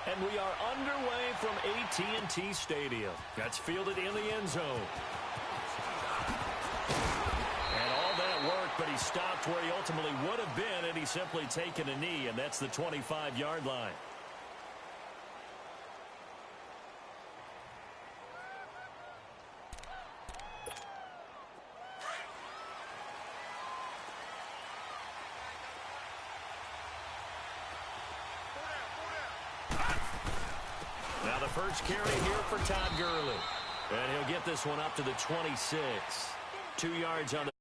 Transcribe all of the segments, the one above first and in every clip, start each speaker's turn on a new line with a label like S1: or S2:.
S1: And we are underway from AT&T Stadium. That's fielded in the end zone. And all that worked, but he stopped where he ultimately would have been had he simply taken a knee, and that's the 25-yard line. Now the first carry here for Todd Gurley. And he'll get this one up to the 26. 2 yards on the...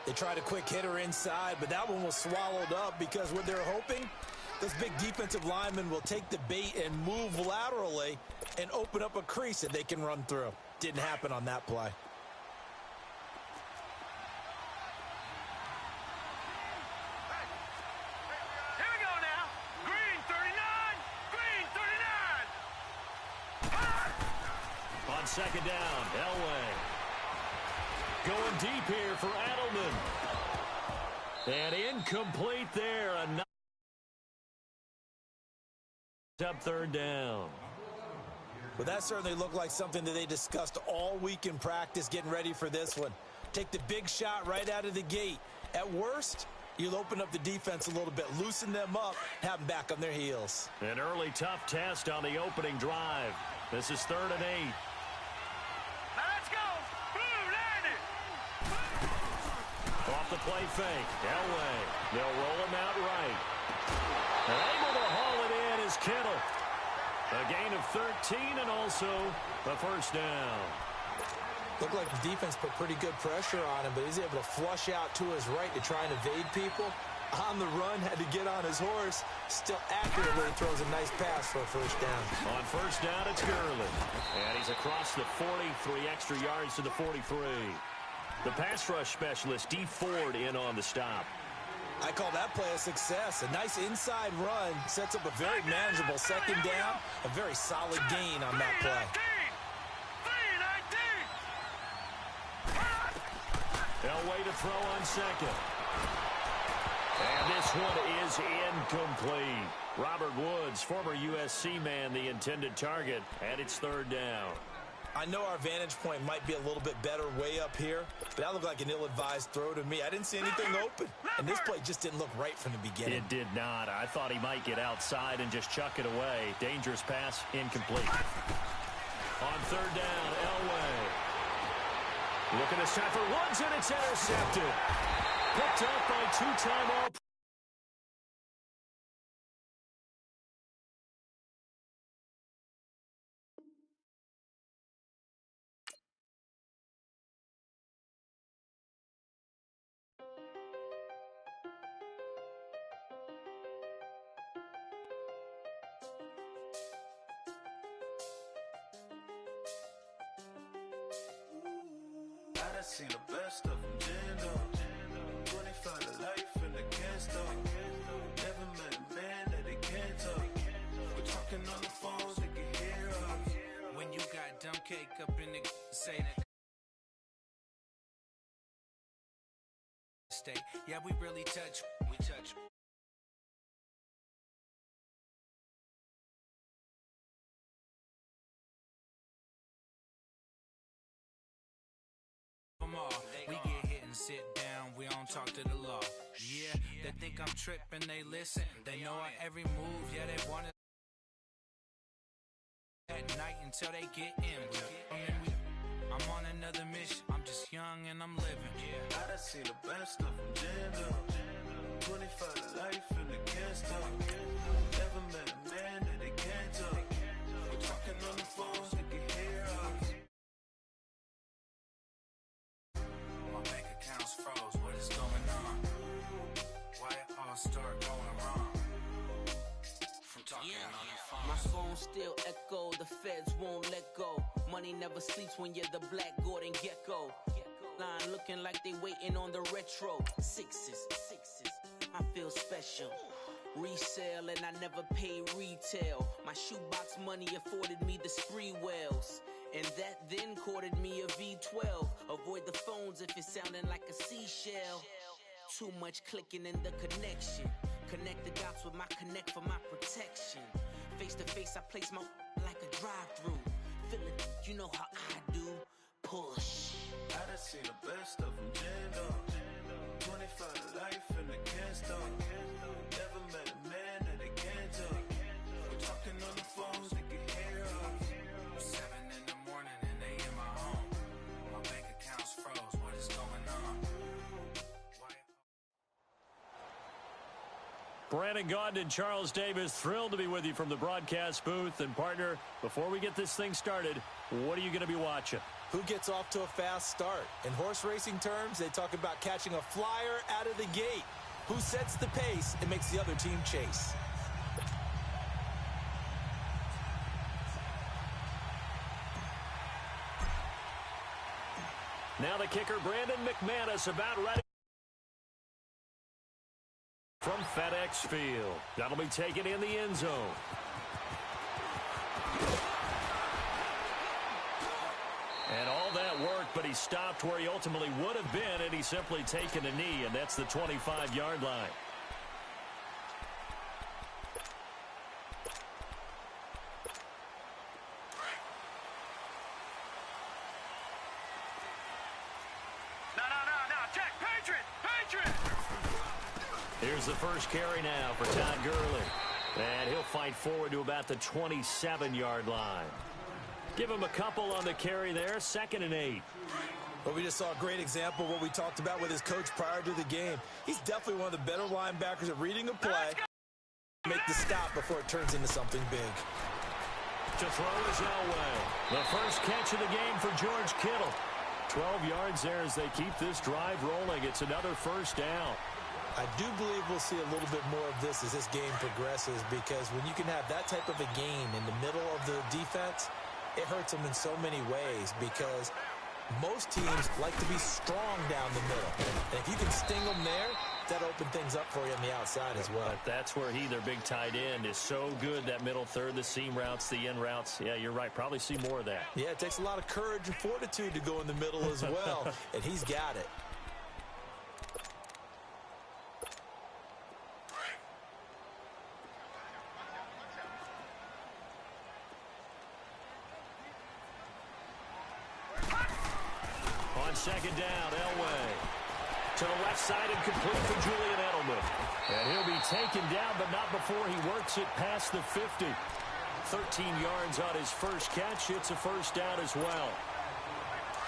S2: They tried a quick hitter inside, but that one was swallowed up because what they're hoping, this big defensive lineman will take the bait and move laterally and open up a crease that they can run through. Didn't happen on that play.
S1: Second down, Elway. Going deep here for Adelman. And incomplete there. Up third down.
S2: Well, that certainly looked like something that they discussed all week in practice getting ready for this one. Take the big shot right out of the gate. At worst, you'll open up the defense a little bit, loosen them up, have them back on their heels.
S1: An early tough test on the opening drive. This is 3rd and 8. Off the play fake. Elway. They'll roll him out right. And able to haul it in is Kittle. A gain of 13 and also a first down.
S2: Looked like the defense put pretty good pressure on him, but he's able to flush out to his right to try and evade people. On the run, had to get on his horse. Still accurately throws a nice pass for a first down.
S1: On first down, it's Gurley. And he's across the 40, 3 extra yards to the 43. The pass rush specialist, D. Ford, in on the stop.
S2: I call that play a success. A nice inside run sets up a very manageable second down. A very solid gain on that play.
S1: Elway to throw on second. And this one is incomplete. Robert Woods, former USC man, the intended target, and it's 3rd down.
S2: I know our vantage point might be a little bit better way up here, but that looked like an ill-advised throw to me. I didn't see anything open, and this play just didn't look right from the beginning.
S1: It did not. I thought he might get outside and just chuck it away. Dangerous pass, incomplete. On 3rd down, Elway. Looking this time for Woods, and it's intercepted. Picked up by two-time All-Pro.
S3: I seen the best of them, Jando. 25 to life and they can't stop. Never met a man that they can't talk. We're talking on the phones, they can hear us.
S4: When you got dumb cake up in the say that. Stay. Yeah, we really touch. We touch. We get hit and sit down, we don't talk to the law. Yeah, they think I'm tripping, they listen. They know our every move, yeah, they want it at night until they get in. I'm on another mission, I'm just young and I'm living.
S3: I done seen the best of them, Jando. 25 to life and they can't stop. Never met a man that they can't talk. We're talking on the phones, they can hear us.
S4: Froze, what is going on? Why it all start going wrong? From talking on the phone.
S5: My phone still echo, the feds won't let go. Money never sleeps when you're the black Gordon Gecko. Line looking like they waiting on the retro. Sixes, I feel special. Resale and I never pay retail. My shoebox money afforded me the spree wells. And that then courted me a V12. Avoid the phones if it's sounding like a seashell. Too much clicking in the connection. Connect the dots with my connect for my protection. Face to face, I place my like a drive-through. Feeling, you know how I do. Push.
S3: I done seen the best of them jammed up. 25 to life and they can't stop. Never met a man that they can't talk. We're talking on the phones, they can hear us.
S4: 7 in the morning and they in my home. My bank account's froze. What is going on?
S1: Brandon Gaudin and Charles Davis, thrilled to be with you from the broadcast booth. And, partner, before we get this thing started, what are you going to be watching?
S2: Who gets off to a fast start? In horse racing terms, they talk about catching a flyer out of the gate. Who sets the pace and makes the other team chase?
S1: Now the kicker, Brandon McManus, about ready. From FedEx Field. That'll be taken in the end zone. And all that work, but he stopped where he ultimately would have been, and he's simply taken a knee, and that's the 25-yard line.
S6: No, Jack, Patriot!
S1: Here's the first carry now for Todd Gurley. And he'll fight forward to about the 27-yard line. Give him a couple on the carry there, 2nd and 8.
S2: Well, we just saw a great example of what we talked about with his coach prior to the game. He's definitely one of the better linebackers at reading a play. Make the stop before it turns into something big.
S1: To throw is Elway. The first catch of the game for George Kittle. 12 yards there as they keep this drive rolling. It's another first down.
S2: I do believe we'll see a little bit more of this as this game progresses, because when you can have that type of a game in the middle of the defense, it hurts them in so many ways, because most teams like to be strong down the middle. And if you can sting them there, that opens things up for you on the outside as well.
S1: But that's where their big tight end, is so good, that middle third, the seam routes, the in routes. Yeah, you're right. Probably see more of that.
S2: Yeah, it takes a lot of courage and fortitude to go in the middle as well, and he's got it.
S1: On second down, Elway. To the left side and complete for Julian Edelman. And he'll be taken down, but not before he works it past the 50. 13 yards on his first catch. It's a first down as well.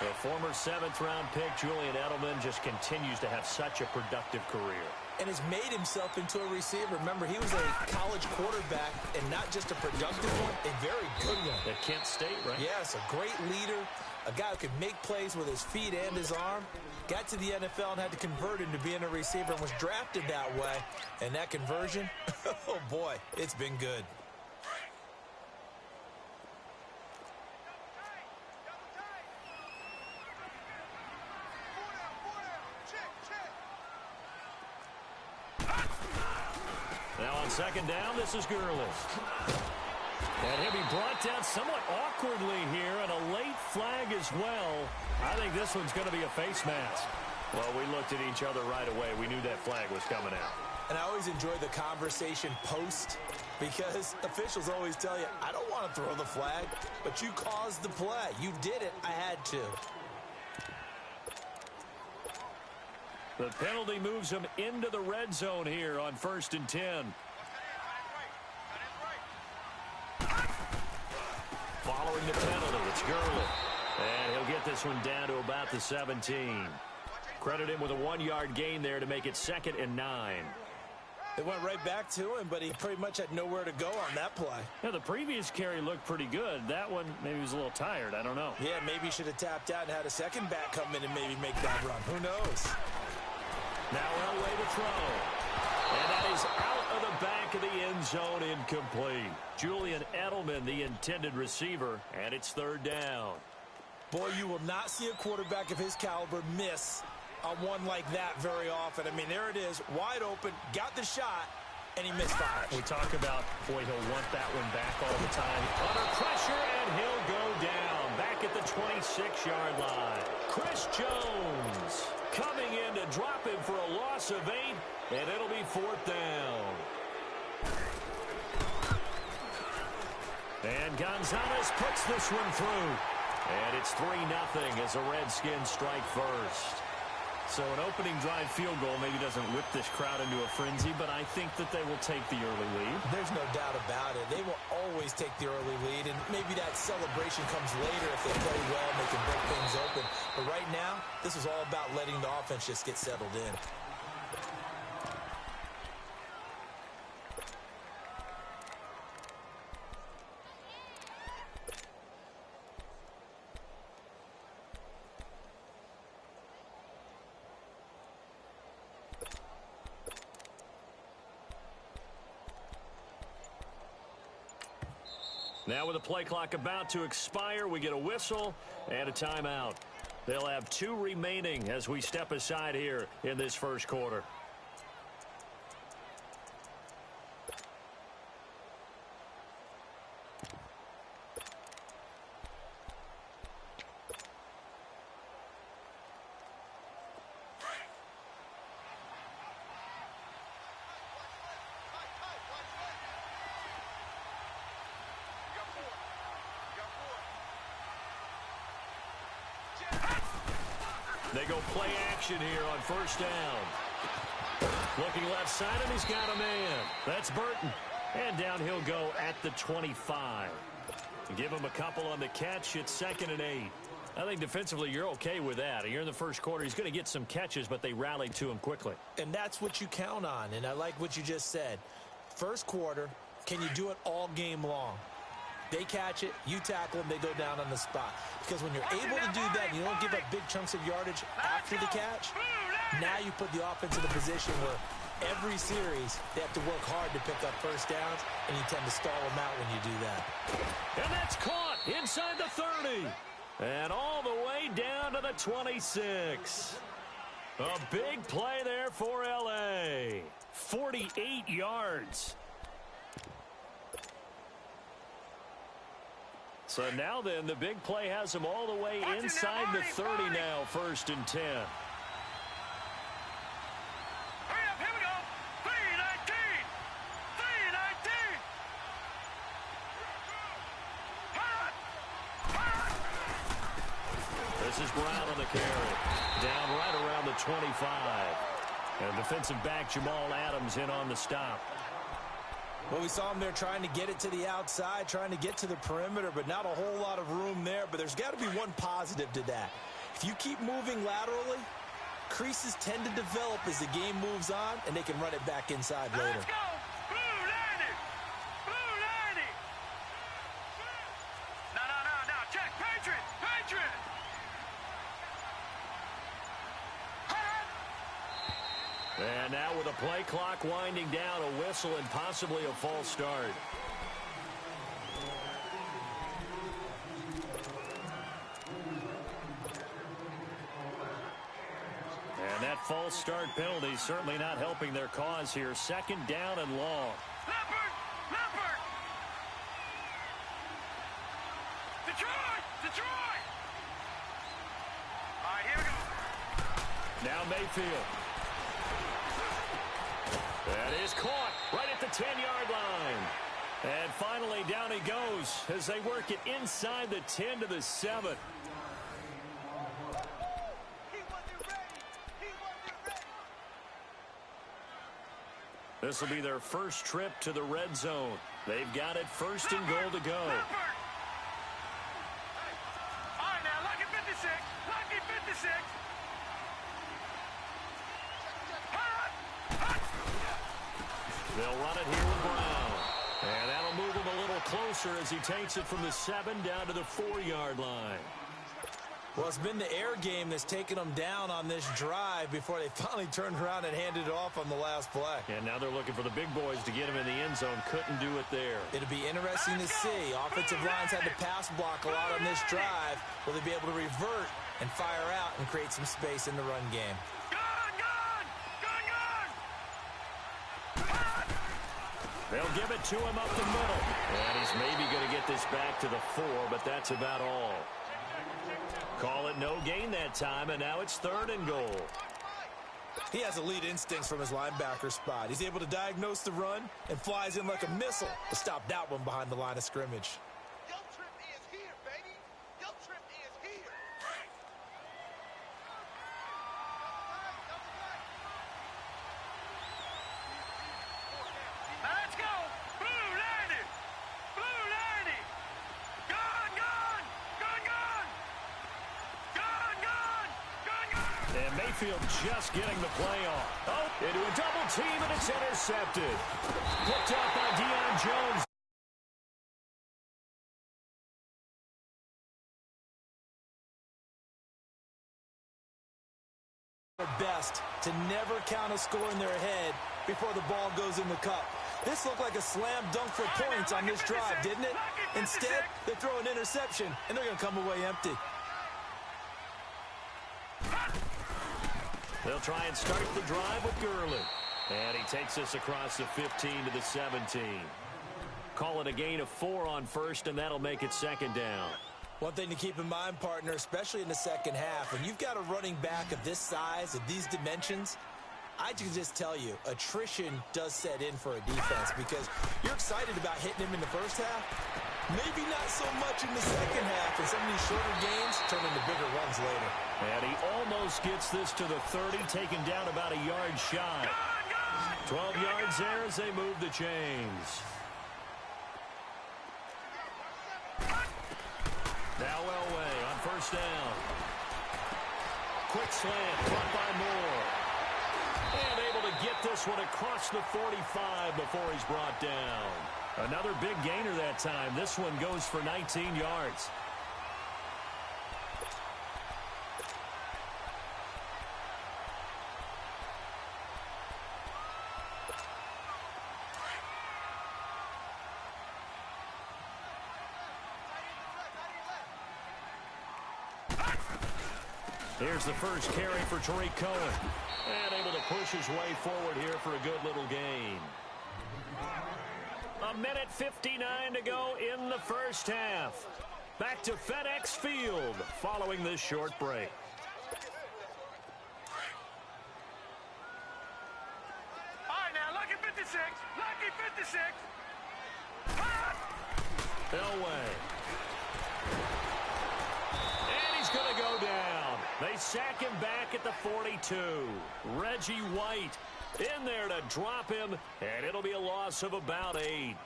S1: The former 7th-round pick, Julian Edelman, just continues to have such a productive career.
S2: And has made himself into a receiver. Remember, he was a college quarterback, and not just a productive one, a very good one.
S1: At Kent State, right?
S2: Yes, a great leader, a guy who could make plays with his feet and his arm. Got to the NFL and had to convert into being a receiver and was drafted that way. And that conversion, oh boy, it's been good.
S1: Now on second down, this is Gurley. And he'll be brought down somewhat awkwardly here, and a late flag as well. I think this one's going to be a face mask. Well, we looked at each other right away. We knew that flag was coming out.
S2: And I always enjoy the conversation post, because officials always tell you, I don't want to throw the flag, but you caused the play. You did it. I had to.
S1: The penalty moves him into the red zone here on 1st and 10. Following the penalty, it's Gurley. And he'll get this one down to about the 17. Credit him with a 1-yard gain there to make it 2nd and 9.
S2: It went right back to him, but he pretty much had nowhere to go on that play.
S1: Yeah, the previous carry looked pretty good. That one, maybe he was a little tired. I don't know.
S2: Yeah, maybe he should have tapped out and had a second back come in and maybe make that run. Who knows?
S1: Now Elway to throw. And that is out of the back of the end zone, incomplete. Julian Edelman, the intended receiver, and it's 3rd down.
S2: Boy, you will not see a quarterback of his caliber miss on one like that very often. I mean, there it is, wide open, got the shot, and he misfires.
S1: We talk about, boy, he'll want that one back all the time. Under pressure, and he'll go down. Back at the 26-yard line. Chris Jones coming in to drop him for a loss of 8, and it'll be 4th down. And Gonzalez puts this one through. And it's 3-0 as the Redskins strike first. So an opening drive field goal maybe doesn't whip this crowd into a frenzy, but I think that they will take the early lead.
S2: There's no doubt about it. They will always take the early lead, and maybe that celebration comes later if they play well and they can break things open. But right now, this is all about letting the offense just get settled in.
S1: Now with the play clock about to expire, we get a whistle and a timeout. They'll have 2 remaining as we step aside here in this first quarter. They go play action here on first down. Looking left side, and he's got a man. That's Burton. And down he'll go at the 25. Give him a couple on the catch. It's 2nd and 8. I think defensively you're okay with that. You're in the first quarter. He's going to get some catches, but they rallied to him quickly.
S2: And that's what you count on, and I like what you just said. First quarter, can you do it all game long? They catch it, you tackle them, they go down on the spot. Because when you're able to do that and you don't give up big chunks of yardage after the catch, now you put the offense in a position where every series they have to work hard to pick up first downs, and you tend to stall them out when you do that.
S1: And that's caught inside the 30. And all the way down to the 26. A big play there for L.A. 48 yards. So now then, the big play has them all the way inside the 30 now, 1st and 10.
S6: Hurry up, here we go. 3-19. 3-19.
S1: This is Brown on the carry. Down right around the 25. And defensive back Jamal Adams in on the stop.
S2: Well, we saw him there trying to get it to the outside, trying to get to the perimeter, but not a whole lot of room there. But there's got to be one positive to that. If you keep moving laterally, creases tend to develop as the game moves on, and they can run it back inside later.
S6: Let's go. Blue 90. Blue 90. No. Check. Patriot.
S1: And now with the play clock winding down, a whistle and possibly a false start. And that false start penalty certainly not helping their cause here. 2nd down and long.
S6: Leopard. Detroit. All right, here we go.
S1: Now Mayfield. That is caught right at the 10-yard line. And finally down he goes as they work it inside the 10 to the 7. This will be their first trip to the red zone. They've got it 1st and goal to go.
S6: All right, now, lucky 56. Lucky 56.
S1: They'll run it here with Brown. And that'll move him a little closer as he takes it from the 7 down to the 4-yard line.
S2: Well, it's been the air game that's taken them down on this drive before they finally turned around and handed it off on the last play.
S1: And now they're looking for the big boys to get him in the end zone. Couldn't do it there.
S2: It'll be interesting to see. Offensive lines had to pass block a lot on this drive. Will they be able to revert and fire out and create some space in the run game?
S1: They'll give it to him up the middle. And he's maybe going to get this back to the 4, but that's about all. Call it no gain that time, and now it's 3rd and goal.
S2: He has elite instincts from his linebacker spot. He's able to diagnose the run and flies in like a missile to stop that one behind the line of scrimmage.
S1: And Mayfield just getting the play off. Oh, into a double team, and it's intercepted. Picked up by Deion Jones.
S2: Best to never count a score in their head before the ball goes in the cup. This looked like a slam dunk for points on this drive, didn't it? Instead, they throw an interception, and they're going to come away empty.
S1: They'll try and start the drive with Gurley. And he takes us across the 15 to the 17. Call it a gain of 4 on first, and that'll make it 2nd down.
S2: One thing to keep in mind, partner, especially in the second half, when you've got a running back of this size, of these dimensions, I can just tell you, attrition does set in for a defense because you're excited about hitting him in the first half. Maybe not so much in the second half, and some of these shorter games turn into bigger runs later.
S1: And he almost gets this to the 30, taken down about a yard shy. 12 yards there as they move the chains. Now Elway on first down. Quick slant, caught by Moore. And able to get this one across the 45 before he's brought down. Another big gainer that time. This one goes for 19 yards. Here's the first carry for Tariq Cohen. And able to push his way forward here for a good little gain. 1:59 to go in the first half. Back to FedEx Field following this short break.
S6: All right, now, lucky 56. Lucky 56.
S1: Elway. And he's going to go down. They sack him back at the 42. Reggie White in there to drop him, and it'll be a loss of about 8.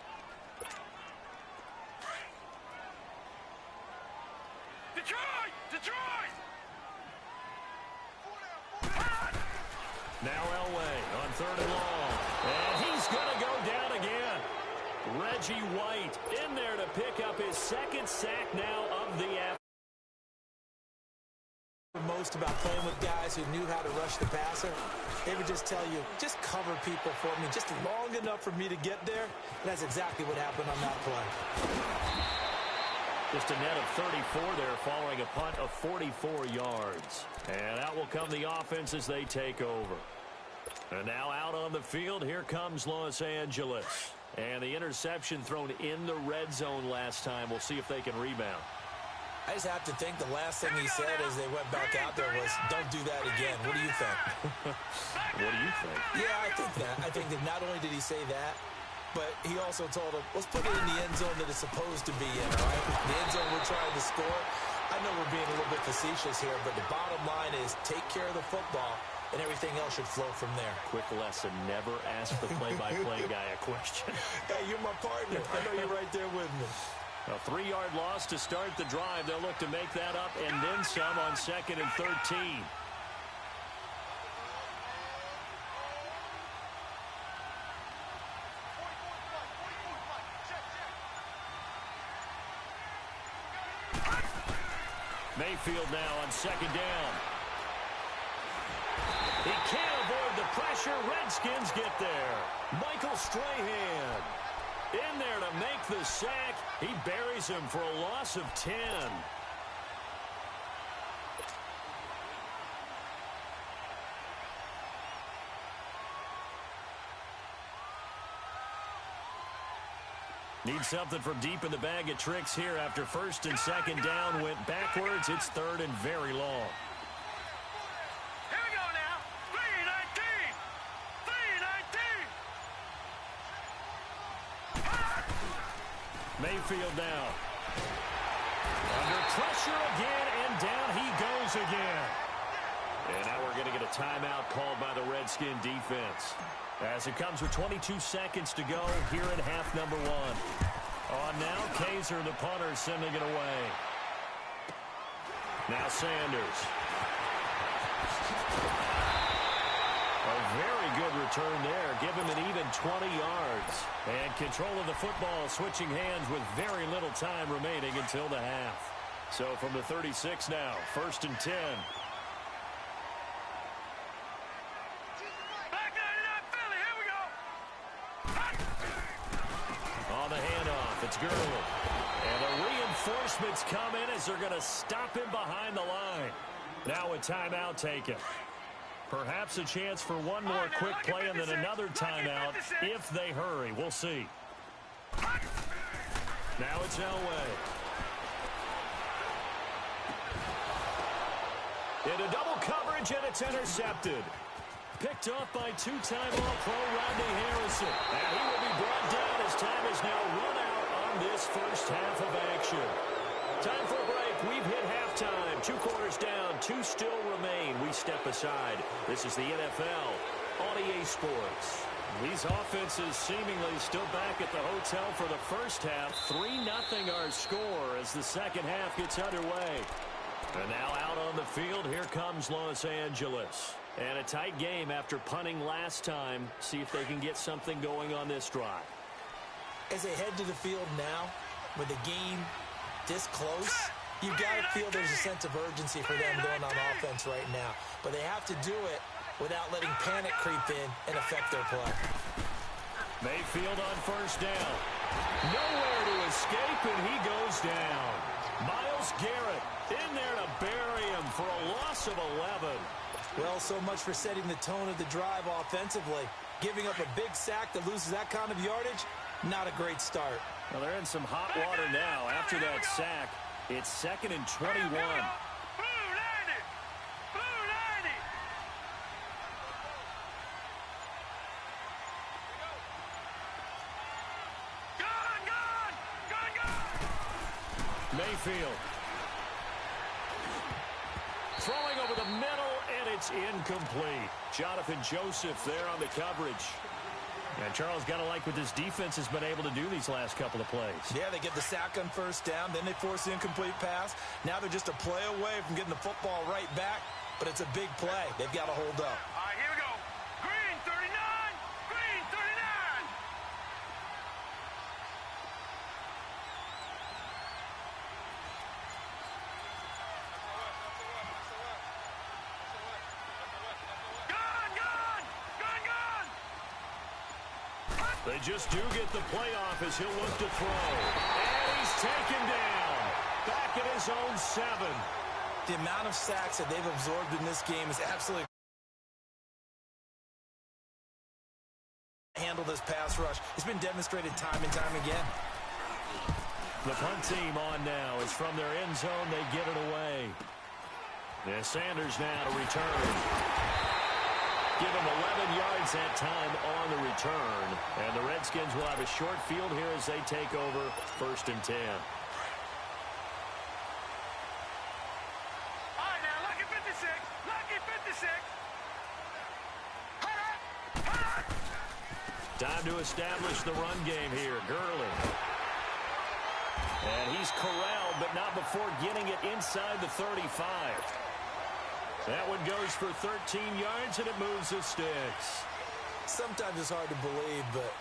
S6: Detroit! Detroit!
S1: Now Elway on 3rd and long. And he's going to go down again. Reggie White in there to pick up his 2nd sack now of the afternoon.
S2: Most about playing with guys who knew how to rush the passer. They would just tell you, just cover people for me just long enough for me to get there. And that's exactly what happened on that play.
S1: Just a net of 34 there following a punt of 44 yards. And out will come the offense as they take over. And now out on the field, here comes Los Angeles. And the interception thrown in the red zone last time. We'll see if they can rebound.
S2: I just have to think the last thing he said as they went back out there was, don't do that again. What do you think?
S1: What do you think?
S2: Yeah, I think that. I think that not only did he say that, but he also told him, let's put it in the end zone that it's supposed to be in, all right? The end zone we're trying to score. I know we're being a little bit facetious here, but the bottom line is take care of the football, and everything else should flow from there.
S1: Quick lesson, never ask the play-by-play guy a question.
S2: Hey, you're my partner. I know you're right there with me.
S1: A 3-yard loss to start the drive. They'll look to make that up and then some on 2nd and 13. Mayfield now on 2nd down. He can't avoid the pressure. Redskins get there. Michael Strahan in there to make the sack. He buries him for a loss of 10. Need something from deep in the bag of tricks here after first and second down went backwards. It's third and very long.
S6: Here we go now. 3-19. 3-19.
S1: Mayfield now. Under pressure again, and down he goes again. And now we're going to get a timeout called by the Redskin defense. As it comes with 22 seconds to go here in half number one. On now, Kaiser, the punter, sending it away. Now Sanders. A very good return there. Give him an even 20 yards. And control of the football switching hands with very little time remaining until the half. So from the 36 now, first and 10.
S6: Back 99 Philly. Here we go.
S1: On the handoff, it's Gurley. And the reinforcements come in as they're going to stop him behind the line. Now a timeout taken. Perhaps a chance for one more quick play and then another timeout if they hurry. We'll see. Now it's Elway. Into double coverage, and it's intercepted. Picked off by two-time All-Pro Rodney Harrison. And he will be brought down as time is now run out on this first half of action. Time for a break. We've hit halftime. 2 quarters down. 2 still remain. We step aside. This is the NFL on EA Sports. These offenses seemingly still back at the hotel for the first half. 3-0 our score as the second half gets underway. And now out on the field, here comes Los Angeles. And a tight game after punting last time. See if they can get something going on this drive.
S2: As they head to the field now, with the game this close, you've got to feel there's a sense of urgency for them going on offense right now. But they have to do it without letting panic creep in and affect their play.
S1: Mayfield on first down. Nowhere to escape, and he goes down. Myles Garrett in there to bury him for a loss of 11.
S2: Well, so much for setting the tone of the drive offensively. Giving up a big sack that loses that kind of yardage, not a great start.
S1: Well, they're in some hot water now after that sack. It's second and 21.
S6: Blue 90. Blue 90. Gun.
S1: Mayfield. Throwing over the middle, and it's incomplete. Jonathan Joseph there on the coverage. And Charles, got to like what this defense has been able to do these last couple of plays.
S2: Yeah, they get the sack on first down, then they force the incomplete pass. Now they're just a play away from getting the football right back, but it's a big play. They've got to hold up.
S6: All right, here we go. Green 39. Green 39.
S1: They just do get the playoff as he'll look to throw. And he's taken down. Back at his own 7.
S2: The amount of sacks that they've absorbed in this game is absolutely handle this pass rush. It's been demonstrated time and time again.
S1: The punt team on now is from their end zone. They get it away. And Sanders now to return. Give him 11 yards that time on the return. And the Redskins will have a short field here as they take over first and 10.
S6: All right, now, lucky 56. Lucky 56.
S1: Time to establish the run game here. Gurley. And he's corralled, but not before getting it inside the 35. That one goes for 13 yards, and it moves the sticks.
S2: Sometimes it's hard to believe, but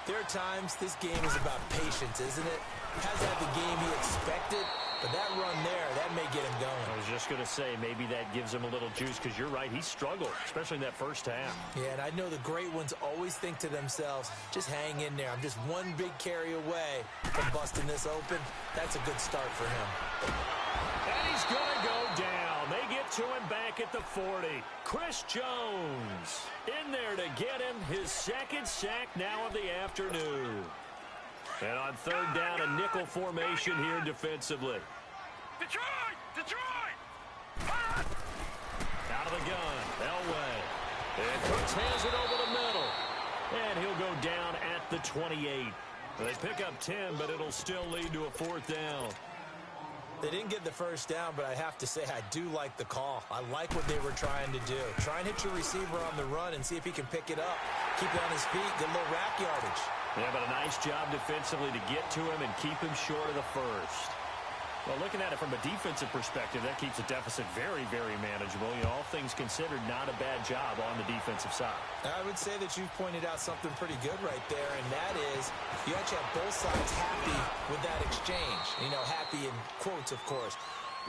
S2: there are times this game is about patience, isn't it? Hasn't had the game he expected, but that run there, that may get him going.
S1: I was just going to say, maybe that gives him a little juice, because you're right, he struggled, especially in that first half.
S2: Yeah, and I know the great ones always think to themselves, just hang in there. I'm just one big carry away from busting this open. That's a good start for him.
S1: And he's going to go down. They get to him back at the 40. Chris Jones in there to get him his second sack now of the afternoon. And on third down, a nickel formation here defensively.
S6: Detroit! Detroit!
S1: Out of the gun, Elway. And Cooks hands it over the middle. And he'll go down at the 28. They pick up 10, but it'll still lead to a fourth down.
S2: They didn't get the first down, but I have to say I do like the call. I like what they were trying to do. Try and hit your receiver on the run and see if he can pick it up. Keep it on his feet, get a little rack yardage.
S1: Yeah, but a nice job defensively to get to him and keep him short of the first. Well, looking at it from a defensive perspective, that keeps the deficit very, very manageable. You know, all things considered, not a bad job on the defensive side.
S2: I would say that you've pointed out something pretty good right there, and that is you actually have both sides happy with that exchange. You know, happy in quotes, of course.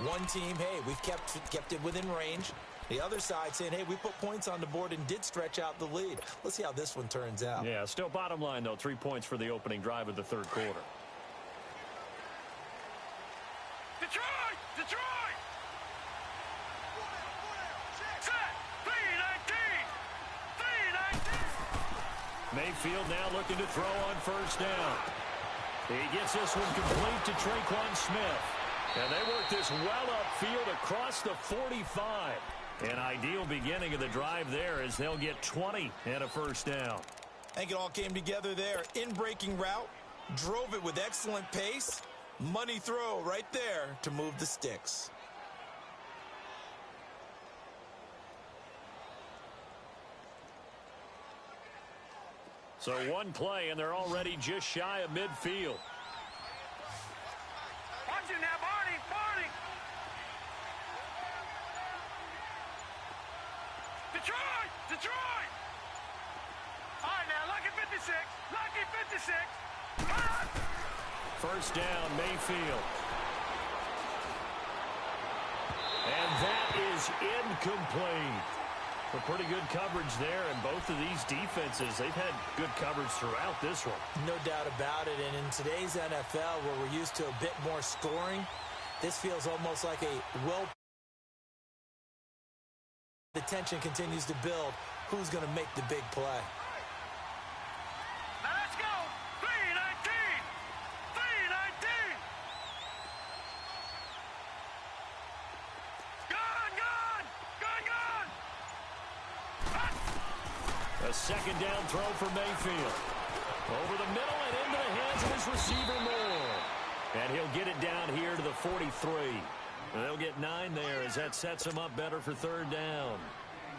S2: One team, hey, we've kept it within range. The other side saying, hey, we put points on the board and did stretch out the lead. Let's see how this one turns out.
S1: Yeah, still bottom line, though, 3 points for the opening drive of the third quarter.
S6: Detroit! Detroit! Set! 3-19! 3-19!
S1: Mayfield now looking to throw on first down. He gets this one complete to Traquan Smith. And they work this well upfield across the 45. An ideal beginning of the drive there as they'll get 20 and a first down.
S2: I think it all came together there. In-breaking route, drove it with excellent pace. Money throw right there to move the sticks.
S1: So one play, and they're already just shy of midfield.
S6: Watch it now, Barney! Barney! Detroit! Detroit! All right, now, Lucky 56! Lucky 56!
S1: First down, Mayfield. And that is incomplete. A pretty good coverage there, and both of these defenses, they've had good coverage throughout this one.
S2: No doubt about it, and in today's NFL, where we're used to a bit more scoring, this feels almost like a the tension continues to build. Who's going to make the big play?
S6: Now let's go! 3-19! 3-19! Gone! Gone! Gone! Gone!
S1: A second down throw for Mayfield. Over the middle and into the hands of his receiver, Moore. And he'll get it down here to the 43. They'll get 9 there as that sets him up better for third down.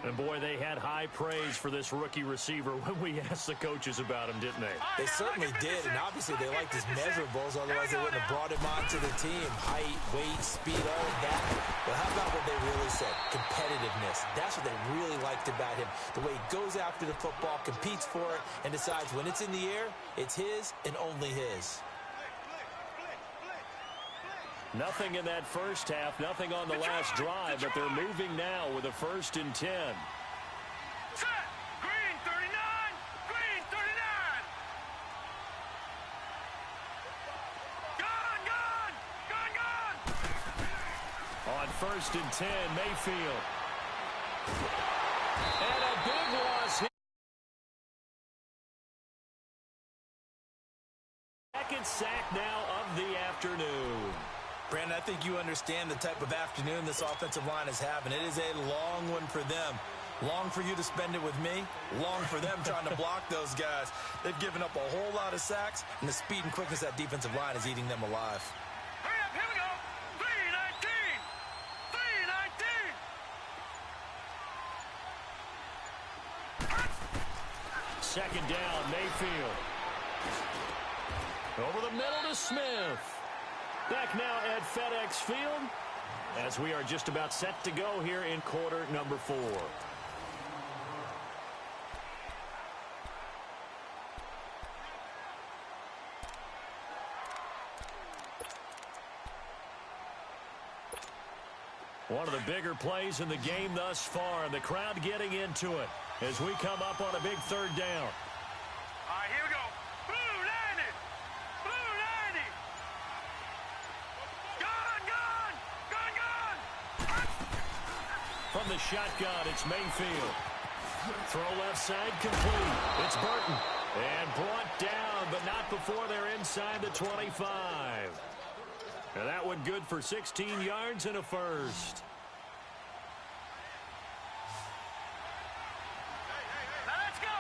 S1: And, boy, they had high praise for this rookie receiver when we asked the coaches about him, didn't they?
S2: They certainly did, and obviously they liked his measurables, otherwise they wouldn't have brought him onto the team. Height, weight, speed, all of that. But how about what they really said? Competitiveness. That's what they really liked about him. The way he goes after the football, competes for it, and decides when it's in the air, it's his and only his.
S1: Nothing in that first half, nothing on the last drive, but they're moving now with a 1st and 10.
S6: Set! Green 39! Green 39! Gone! Gone! Gone! Gone!
S1: On 1st and 10, Mayfield. And a big loss here. Second sack now of the afternoon.
S2: Brandon, I think you understand the type of afternoon this offensive line is having. It is a long one for them. Long for you to spend it with me. Long for them trying to block those guys. They've given up a whole lot of sacks, and the speed and quickness of that defensive line is eating them alive.
S6: Hurry up, here we go! 3-19! 3-19!
S1: Second down, Mayfield. Over the middle to Smith. Back now at FedEx Field as we are just about set to go here in quarter number 4. One of the bigger plays in the game thus far, and the crowd getting into it as we come up on a big third down.
S6: All right, here we go. Blue 90! Blue 90! Gone! Gone! Gone! Gone!
S1: From the shotgun, it's Mayfield. Throw left side complete. It's Burton. And brought down, but not before they're inside the 25. And that one good for 16 yards and a first.
S6: Now let's go.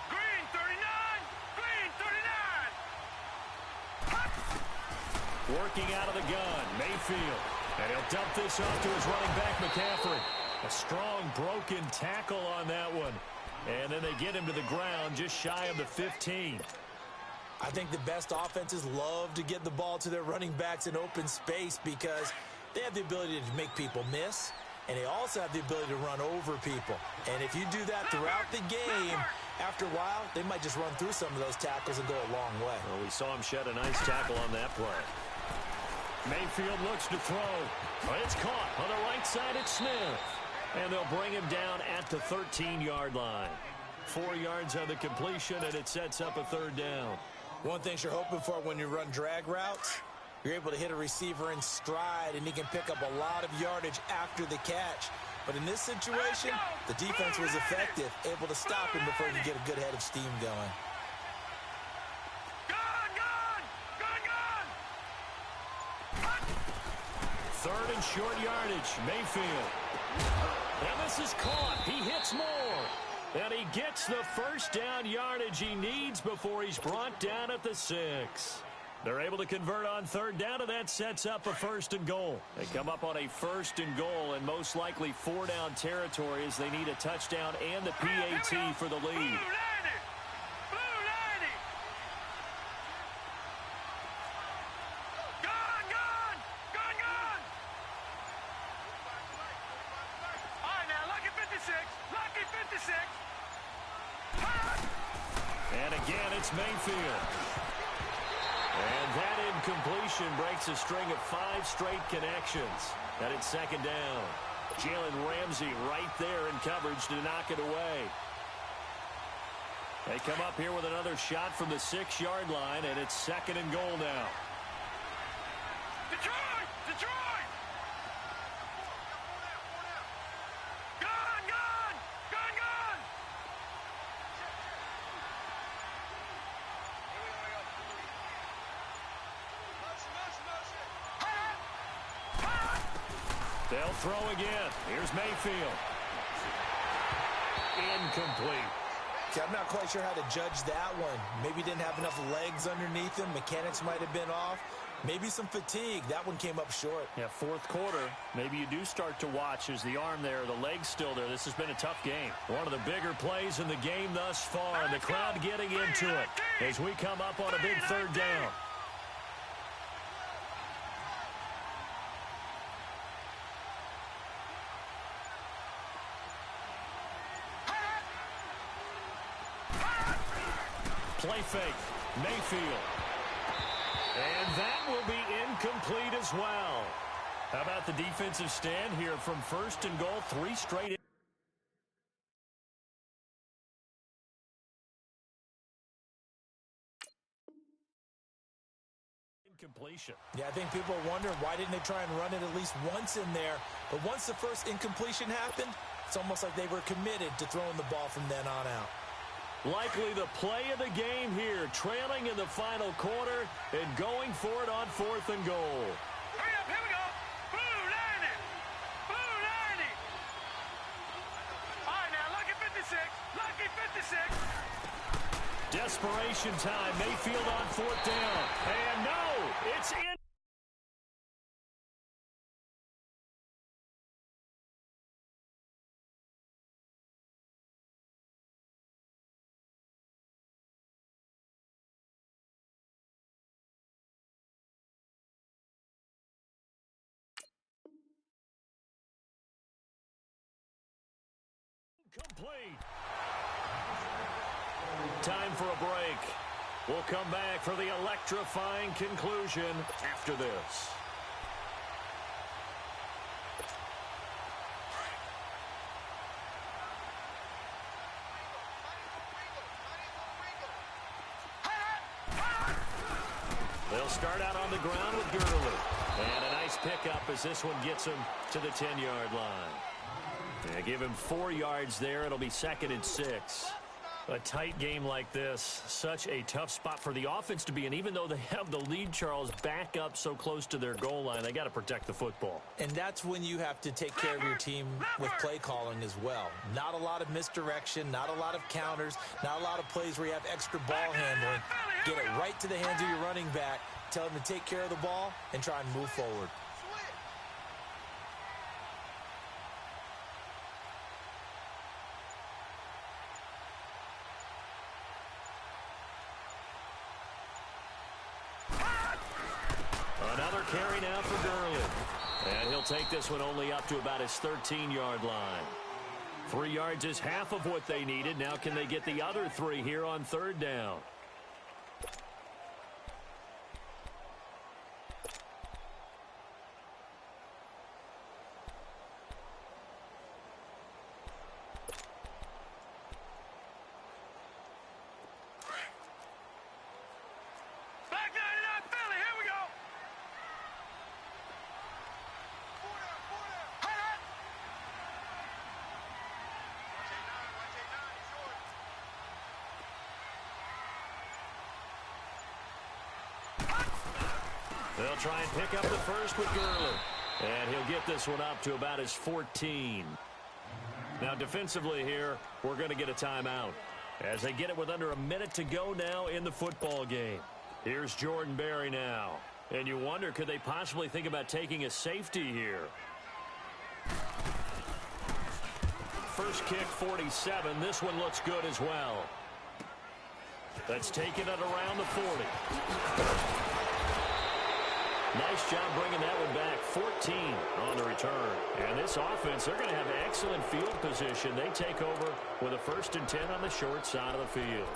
S6: Green 39. Green 39.
S1: Working out of the gun, Mayfield. And he'll dump this off to his running back, McCaffrey. A strong broken tackle on that one. And then they get him to the ground just shy of the 15.
S2: I think the best offenses love to get the ball to their running backs in open space because they have the ability to make people miss, and they also have the ability to run over people. And if you do that throughout the game, after a while, they might just run through some of those tackles and go a long way.
S1: Well, we saw him shed a nice tackle on that play. Mayfield looks to throw. But it's caught on the right side. It's Smith. And they'll bring him down at the 13-yard line. 4 yards on the completion, and it sets up a third down.
S2: One thing you're hoping for when you run drag routes, you're able to hit a receiver in stride, and he can pick up a lot of yardage after the catch. But in this situation, the defense was effective, able to stop him before he could get a good head of steam going.
S1: Third and short yardage, Mayfield. And this is caught. He hits more. And he gets the first down yardage he needs before he's brought down at the 6. They're able to convert on third down, and that sets up a first and goal. They come up on a first and goal and most likely 4-down territory as they need a touchdown and the PAT for the lead. And again, it's Mayfield. And that incompletion breaks a string of 5 straight connections. And it's second down. Jalen Ramsey right there in coverage to knock it away. They come up here with another shot from the 6-yard line, and it's second and goal now.
S6: Detroit! Detroit! Gun!
S1: They'll throw again. Here's Mayfield. Incomplete.
S2: See, I'm not quite sure how to judge that one. Maybe didn't have enough legs underneath him. Mechanics might have been off. Maybe some fatigue. That one came up short.
S1: Yeah, fourth quarter. Maybe you do start to watch as the arm there, the leg's still there. This has been a tough game. One of the bigger plays in the game thus far, and the crowd getting into it as we come up on a big third down. Play fake. Mayfield. And that will be incomplete as well. How about the defensive stand here from first and goal, 3 straight. Incompletion.
S2: Yeah, I think people are wondering why didn't they try and run it at least once in there. But once the first incompletion happened, it's almost like they were committed to throwing the ball from then on out.
S1: Likely the play of the game here, trailing in the final quarter and going for it on 4th and goal.
S6: Hurry up, here we go. Blue 90. Blue 90. All right, now, lucky 56. Lucky 56.
S1: Desperation time. Mayfield on 4th down. And no, it's in. Complete. Time for a break. We'll come back for the electrifying conclusion after this. They'll start out on the ground with Gurley. And a nice pickup as this one gets him to the 10-yard line. They give him 4 yards there. It'll be 2nd and 6. A tight game like this, such a tough spot for the offense to be in. Even though they have the lead, Charles, back up so close to their goal line, they got to protect the football.
S2: And that's when you have to take care of your team with play calling as well. Not a lot of misdirection, not a lot of counters, not a lot of plays where you have extra ball handling. Get it right to the hands of your running back, tell him to take care of the ball, and try and move forward.
S1: Another carry now for Gurley. And he'll take this one only up to about his 13-yard line. 3 yards is half of what they needed. Now can they get the other 3 here on third down? They'll try and pick up the first with Gurley. And he'll get this one up to about his 14. Now defensively here, we're going to get a timeout as they get it with under a minute to go now in the football game. Here's Jordan Berry now. And you wonder, could they possibly think about taking a safety here? First kick, 47. This one looks good as well. That's taken it around the 40. Nice job bringing that one back. 14 on the return. And this offense, they're going to have excellent field position. They take over with a 1st and 10 on the short side of the field.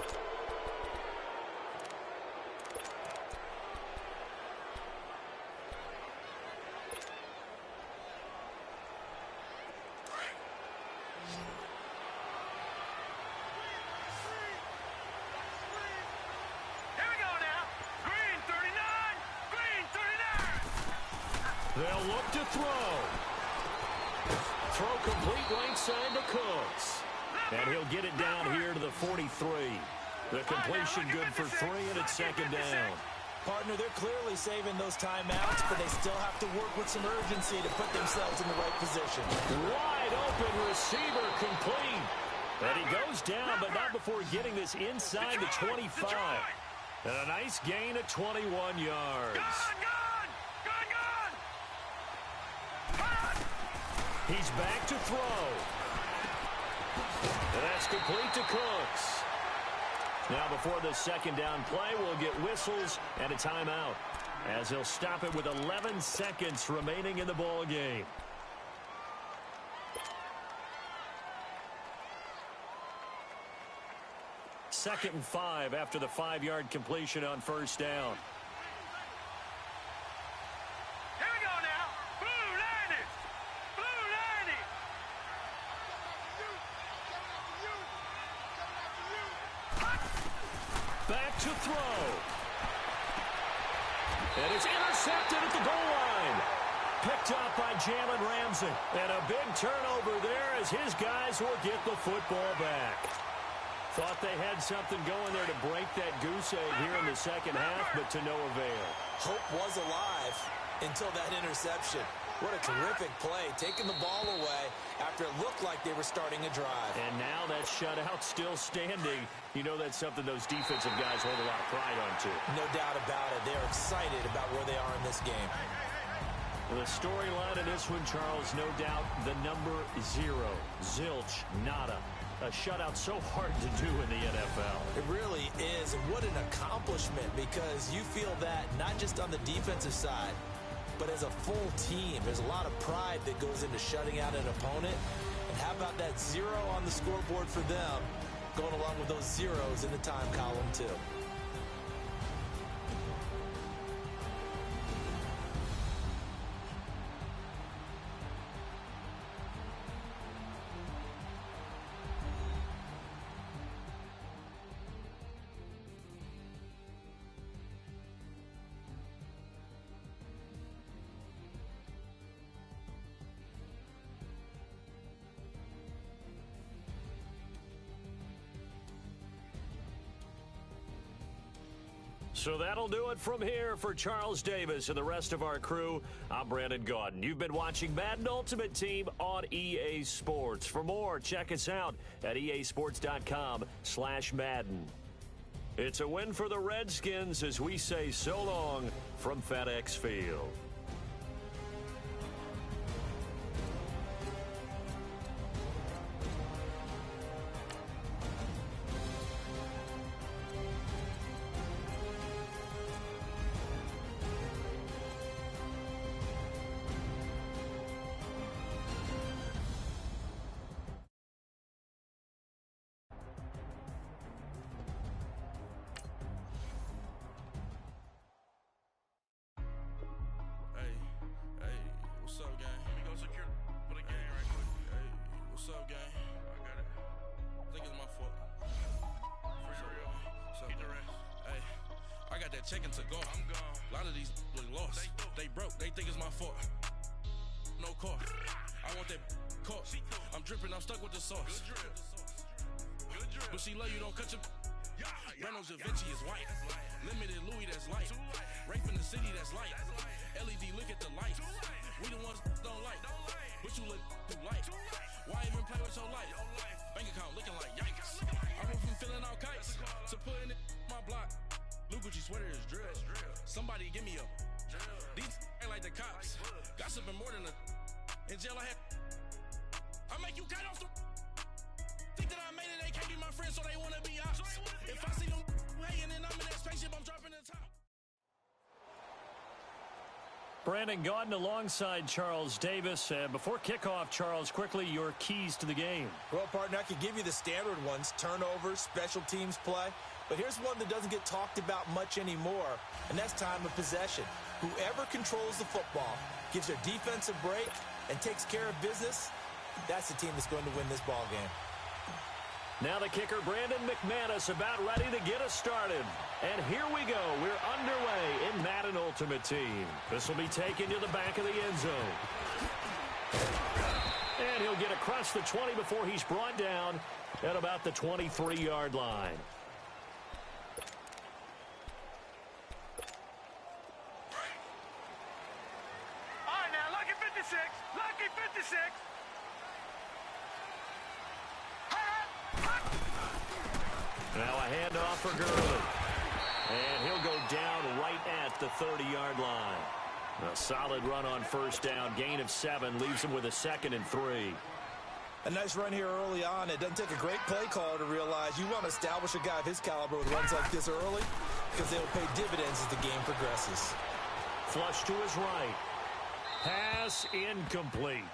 S1: They'll look to throw. Throw complete right side to Cooks. And he'll get it down here to the 43. The completion good for 3, and it's 2nd down.
S2: Partner, they're clearly saving those timeouts, but they still have to work with some urgency to put themselves in the right position.
S1: Wide open receiver complete. And he goes down, but not before getting this inside the 25. And a nice gain of 21 yards. He's back to throw. And that's complete to Cooks. Now before the 2nd down play, we'll get whistles and a timeout as he'll stop it with 11 seconds remaining in the ball game. Second and 5 after the 5-yard completion on 1st down. Back to throw. And it's intercepted at the goal line. Picked up by Jalen Ramsey. And a big turnover there as his guys will get the football back. Thought they had something going there to break that goose egg here in the 2nd half, but to no avail.
S2: Hope was alive until that interception. What a terrific play, taking the ball away after it looked like they were starting a drive.
S1: And now that shutout still standing. You know that's something those defensive guys hold a lot of pride on, too.
S2: No doubt about it. They're excited about where they are in this game.
S1: The storyline in this one, Charles, no doubt the number 0. Zilch, nada. A shutout so hard to do in the NFL.
S2: It really is. And what an accomplishment, because you feel that not just on the defensive side, but as a full team. There's a lot of pride that goes into shutting out an opponent. And how about that 0 on the scoreboard for them, going along with those zeros in the time column, too.
S1: So that'll do it from here for Charles Davis and the rest of our crew. I'm Brandon Gaudin. You've been watching Madden Ultimate Team on EA Sports. For more, check us out at easports.com/Madden. It's a win for the Redskins as we say so long from FedEx Field.
S7: What's up, gang? Let me go secure for the game right quick. Hey, what's up, gang? I got it. I think it's my fault. For real. Keep the rest. Hey, I got that check-in to go. I'm gone. A lot of these look lost. They broke. They think it's my fault. No car. I want that caught. I'm dripping. I'm stuck with the sauce. Good drip. But she love you. Don't cut your... Reynolds Da Vinci is white. Limited Louis, that's light. Rape in the city, that's light. LED, look at the light. We the ones don't like. But you look too light. Why even play with your life? Bank account looking like yikes. I went from filling out kites to putting it in my block. Blue Gucci sweater is drill. Somebody give me a. These ain't like the cops. Gossiping more than a. In jail I had. I make you cut off the. Think that I made it, they can't be my friends, so they wanna be ops. If I see them hating and I'm in that spaceship, I'm dropping the top.
S1: Brandon Gaudin alongside Charles Davis. Before kickoff, Charles, quickly, your keys to the game.
S2: Well, partner, I could give you the standard ones, turnovers, special teams play. But here's one that doesn't get talked about much anymore, and that's time of possession. Whoever controls the football, gives their defense a break, and takes care of business, that's the team that's going to win this ball game.
S1: Now the kicker, Brandon McManus, about ready to get us started. And here we go. We're underway in Madden Ultimate Team. This will be taken to the back of the end zone. And he'll get across the 20 before he's brought down at about the 23-yard line.
S6: All right, now, lucky 56. Lucky 56.
S1: Now a handoff for Gurley. And he'll go down right at the 30-yard line. A solid run on first down. Gain of 7 leaves him with a 2nd and 3.
S2: A nice run here early on. It doesn't take a great play caller to realize you want to establish a guy of his caliber with runs like this early because they'll pay dividends as the game progresses.
S1: Flush to his right. Pass incomplete.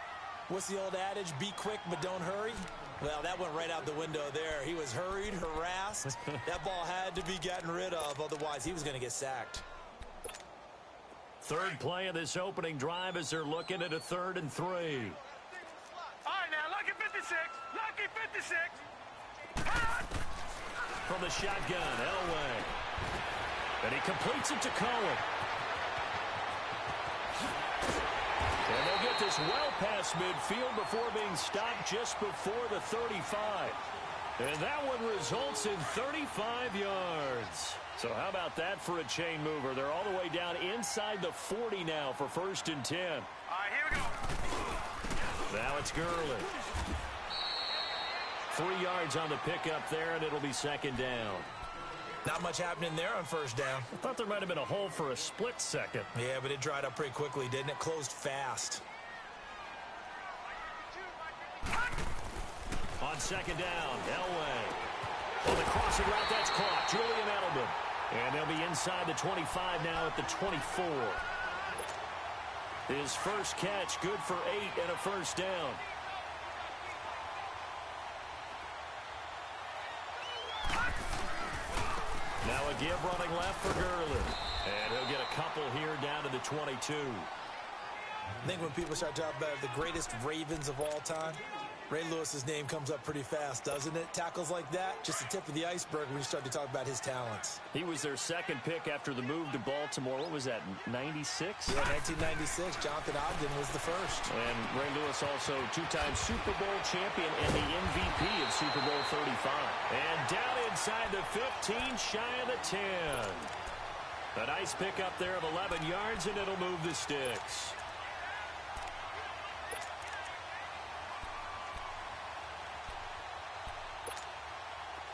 S2: What's the old adage? Be quick, but don't hurry. Well, that went right out the window there. He was hurried, harassed. That ball had to be gotten rid of, otherwise he was going to get sacked.
S1: Third play of this opening drive as they're looking at a 3rd and 3.
S6: All right, now, lucky 56. Lucky 56.
S1: From the shotgun, Elway. And he completes it to Cohen. And they'll get this well past midfield before being stopped just before the 35. And that one results in 35 yards. So how about that for a chain mover? They're all the way down inside the 40 now for 1st and 10.
S6: All right, here we go.
S1: Now it's Gurley. 3 yards on the pickup there, and it'll be 2nd down.
S2: Not much happening there on first down.
S1: I thought there might have been a hole for a split second.
S2: Yeah, but it dried up pretty quickly, didn't it? Closed fast.
S1: On 2nd down, Elway. On the crossing route, that's caught. Julian Edelman. And they'll be inside the 25 now at the 24. His first catch, good for 8 and a first down. Now a give running left for Gurley. And he'll get a couple here down to the 22.
S2: I think when people start talking about the greatest Ravens of all time, Ray Lewis's name comes up pretty fast, doesn't it? Tackles like that, just the tip of the iceberg when you start to talk about his talents.
S1: He was their 2nd pick after the move to Baltimore. What was that, 96?
S2: Yeah, 1996. Jonathan Ogden was the first.
S1: And Ray Lewis also 2-time Super Bowl champion and the MVP of Super Bowl 35. And down inside the 15, shy of the 10. A nice pickup there of 11 yards, and it'll move the sticks.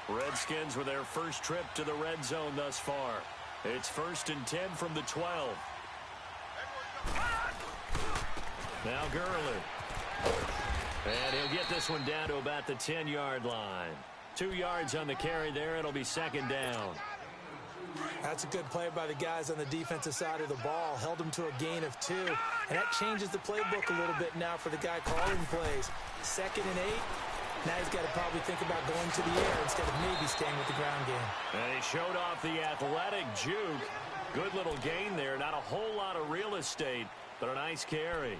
S1: Redskins with their first trip to the red zone thus far. It's 1st and 10 from the 12. Now Gurley. And he'll get this one down to about the 10-yard line. 2 yards on the carry there. It'll be 2nd down.
S2: That's a good play by the guys on the defensive side of the ball. Held them to a gain of 2. And that changes the playbook a little bit now for the guy calling plays. 2nd and 8. Now he's got to probably think about going to the air instead of maybe staying with the ground game.
S1: And he showed off the athletic juke. Good little gain there. Not a whole lot of real estate, but a nice carry.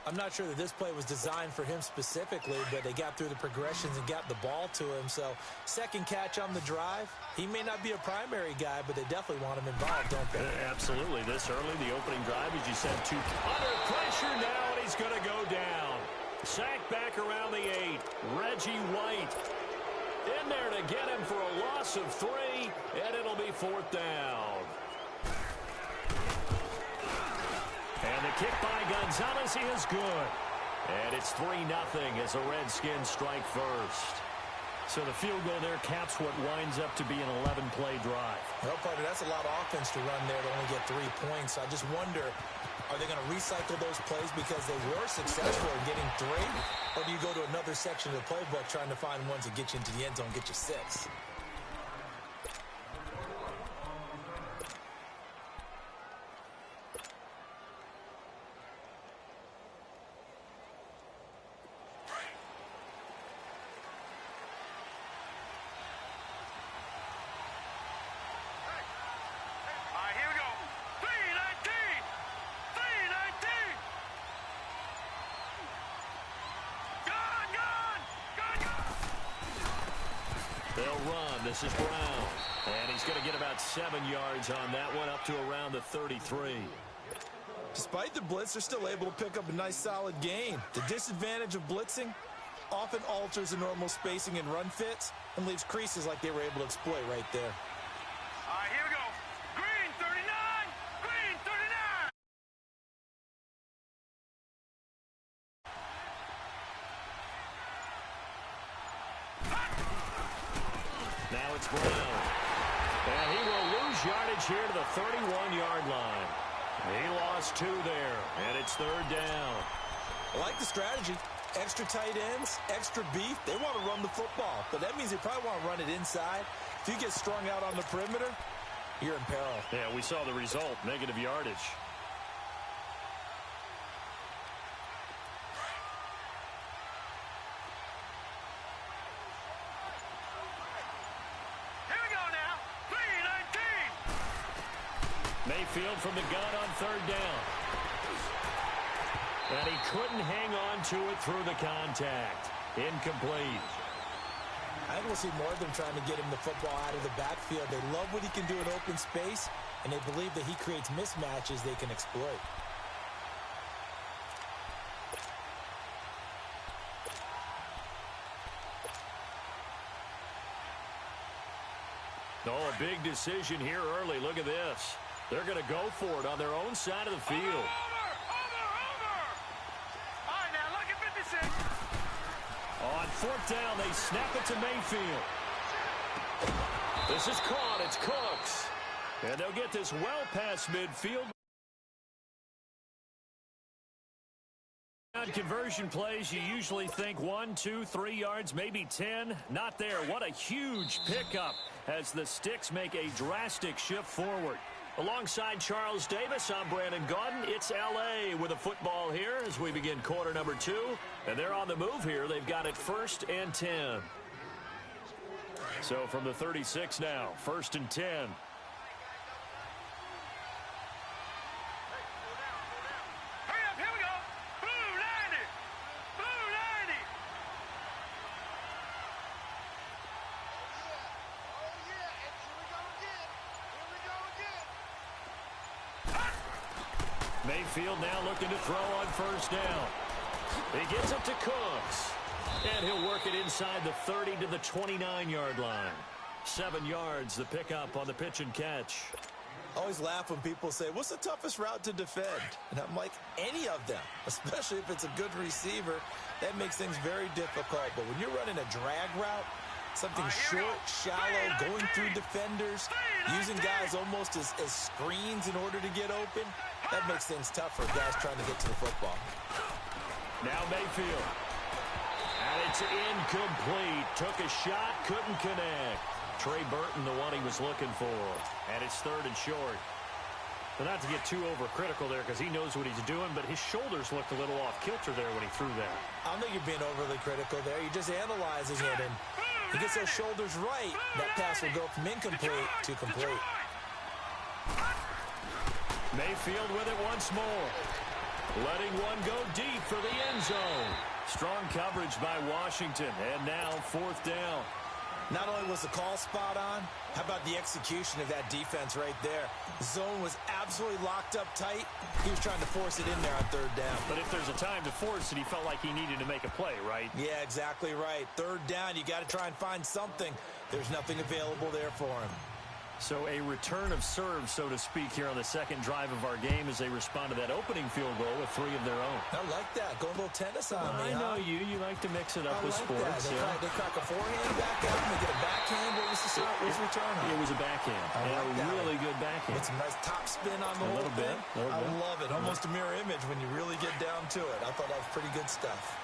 S2: I'm not sure that this play was designed for him specifically, but they got through the progressions and got the ball to him. So, second catch on the drive. He may not be a primary guy, but they definitely want him involved, don't they?
S1: Absolutely. This early, the opening drive, as you said, under pressure now, and he's going to go down. Sacked back around the 8. Reggie White in there to get him for a loss of 3, and it'll be 4th down. And the kick by Gonzalez is good. And it's 3-0 as the Redskins strike first. So the field goal there caps what winds up to be an 11-play drive.
S2: Well, partner, that's a lot of offense to run there to only get 3 points. I just wonder, are they going to recycle those plays because they were successful in getting 3? Or do you go to another section of the playbook trying to find ones that get you into the end zone, get you 6?
S1: They'll run. This is Brown. And he's going to get about 7 yards on that one, up to around the 33.
S2: Despite the blitz, they're still able to pick up a nice solid gain. The disadvantage of blitzing often alters the normal spacing and run fits and leaves creases like they were able to exploit right there.
S6: All right, here we go. Green 39! Green 39!
S1: Now it's Brown. And he will lose yardage here to the 31-yard line. He lost 2 there, and it's 3rd down.
S2: I like the strategy. Extra tight ends, extra beef. They want to run the football, but that means they probably want to run it inside. If you get strung out on the perimeter, you're in peril.
S1: Yeah, we saw the result, negative yardage. Mayfield from the gun on 3rd down. And he couldn't hang on to it through the contact. Incomplete.
S2: I think we'll see more of them trying to get him the football out of the backfield. They love what he can do in open space, and they believe that he creates mismatches they can exploit.
S1: Oh, a big decision here early. Look at this. They're going to go for it on their own side of the field.
S6: Over! All right, now look at 56.
S1: On 4th down, they snap it to Mayfield. This is caught. It's Cooks. And they'll get this well past midfield. On conversion plays, you usually think 1, 2, 3 yards, maybe 10. Not there. What a huge pickup as the Sticks make a drastic shift forward. Alongside Charles Davis, I'm Brandon Gaudin. It's L.A. with a football here as we begin quarter number 2. And they're on the move here. They've got it 1st and 10. So from the 36 now, 1st and 10.
S6: Hurry up, here we go. Blue 90. Blue 90.
S1: Mayfield now looking to throw on 1st down. He gets it to Cooks. And he'll work it inside the 30 to the 29-yard line. 7 yards, the pickup on the pitch and catch.
S2: I always laugh when people say, what's the toughest route to defend? And I'm like, any of them, especially if it's a good receiver. That makes things very difficult. But when you're running a drag route, something short, shallow, going through defenders, using guys almost as screens in order to get open, that makes things tough for guys trying to get to the football.
S1: Now Mayfield. And it's incomplete. Took a shot, couldn't connect. Trey Burton, the one he was looking for. And it's 3rd and short. But not to get too overcritical there because he knows what he's doing, but his shoulders looked a little off kilter there when he threw that.
S2: I don't think you're being overly critical there. You're just analyzing it, and he gets those shoulders right. That pass will go from incomplete to complete.
S1: Mayfield with it once more. Letting one go deep for the end zone. Strong coverage by Washington, and now 4th down.
S2: Not only was the call spot on, how about the execution of that defense right there? The zone was absolutely locked up tight. He was trying to force it in there on 3rd down.
S1: But if there's a time to force it, he felt like he needed to make a play, right?
S2: Yeah, exactly right. 3rd down, you got to try and find something. There's nothing available there for him.
S1: So a return of serve, so to speak, here on the second drive of our game as they respond to that opening field goal with 3 of their own.
S2: I like that. Go a little tennis on me,
S1: I know you. You like to mix it up with sports.
S2: That. They crack a forehand back out and they get a backhand. What was the return on?
S1: It was a backhand. And a really good backhand.
S2: With some nice top spin on the whole thing. I love it. Almost a mirror image when you really get down to it. I thought that was pretty good stuff.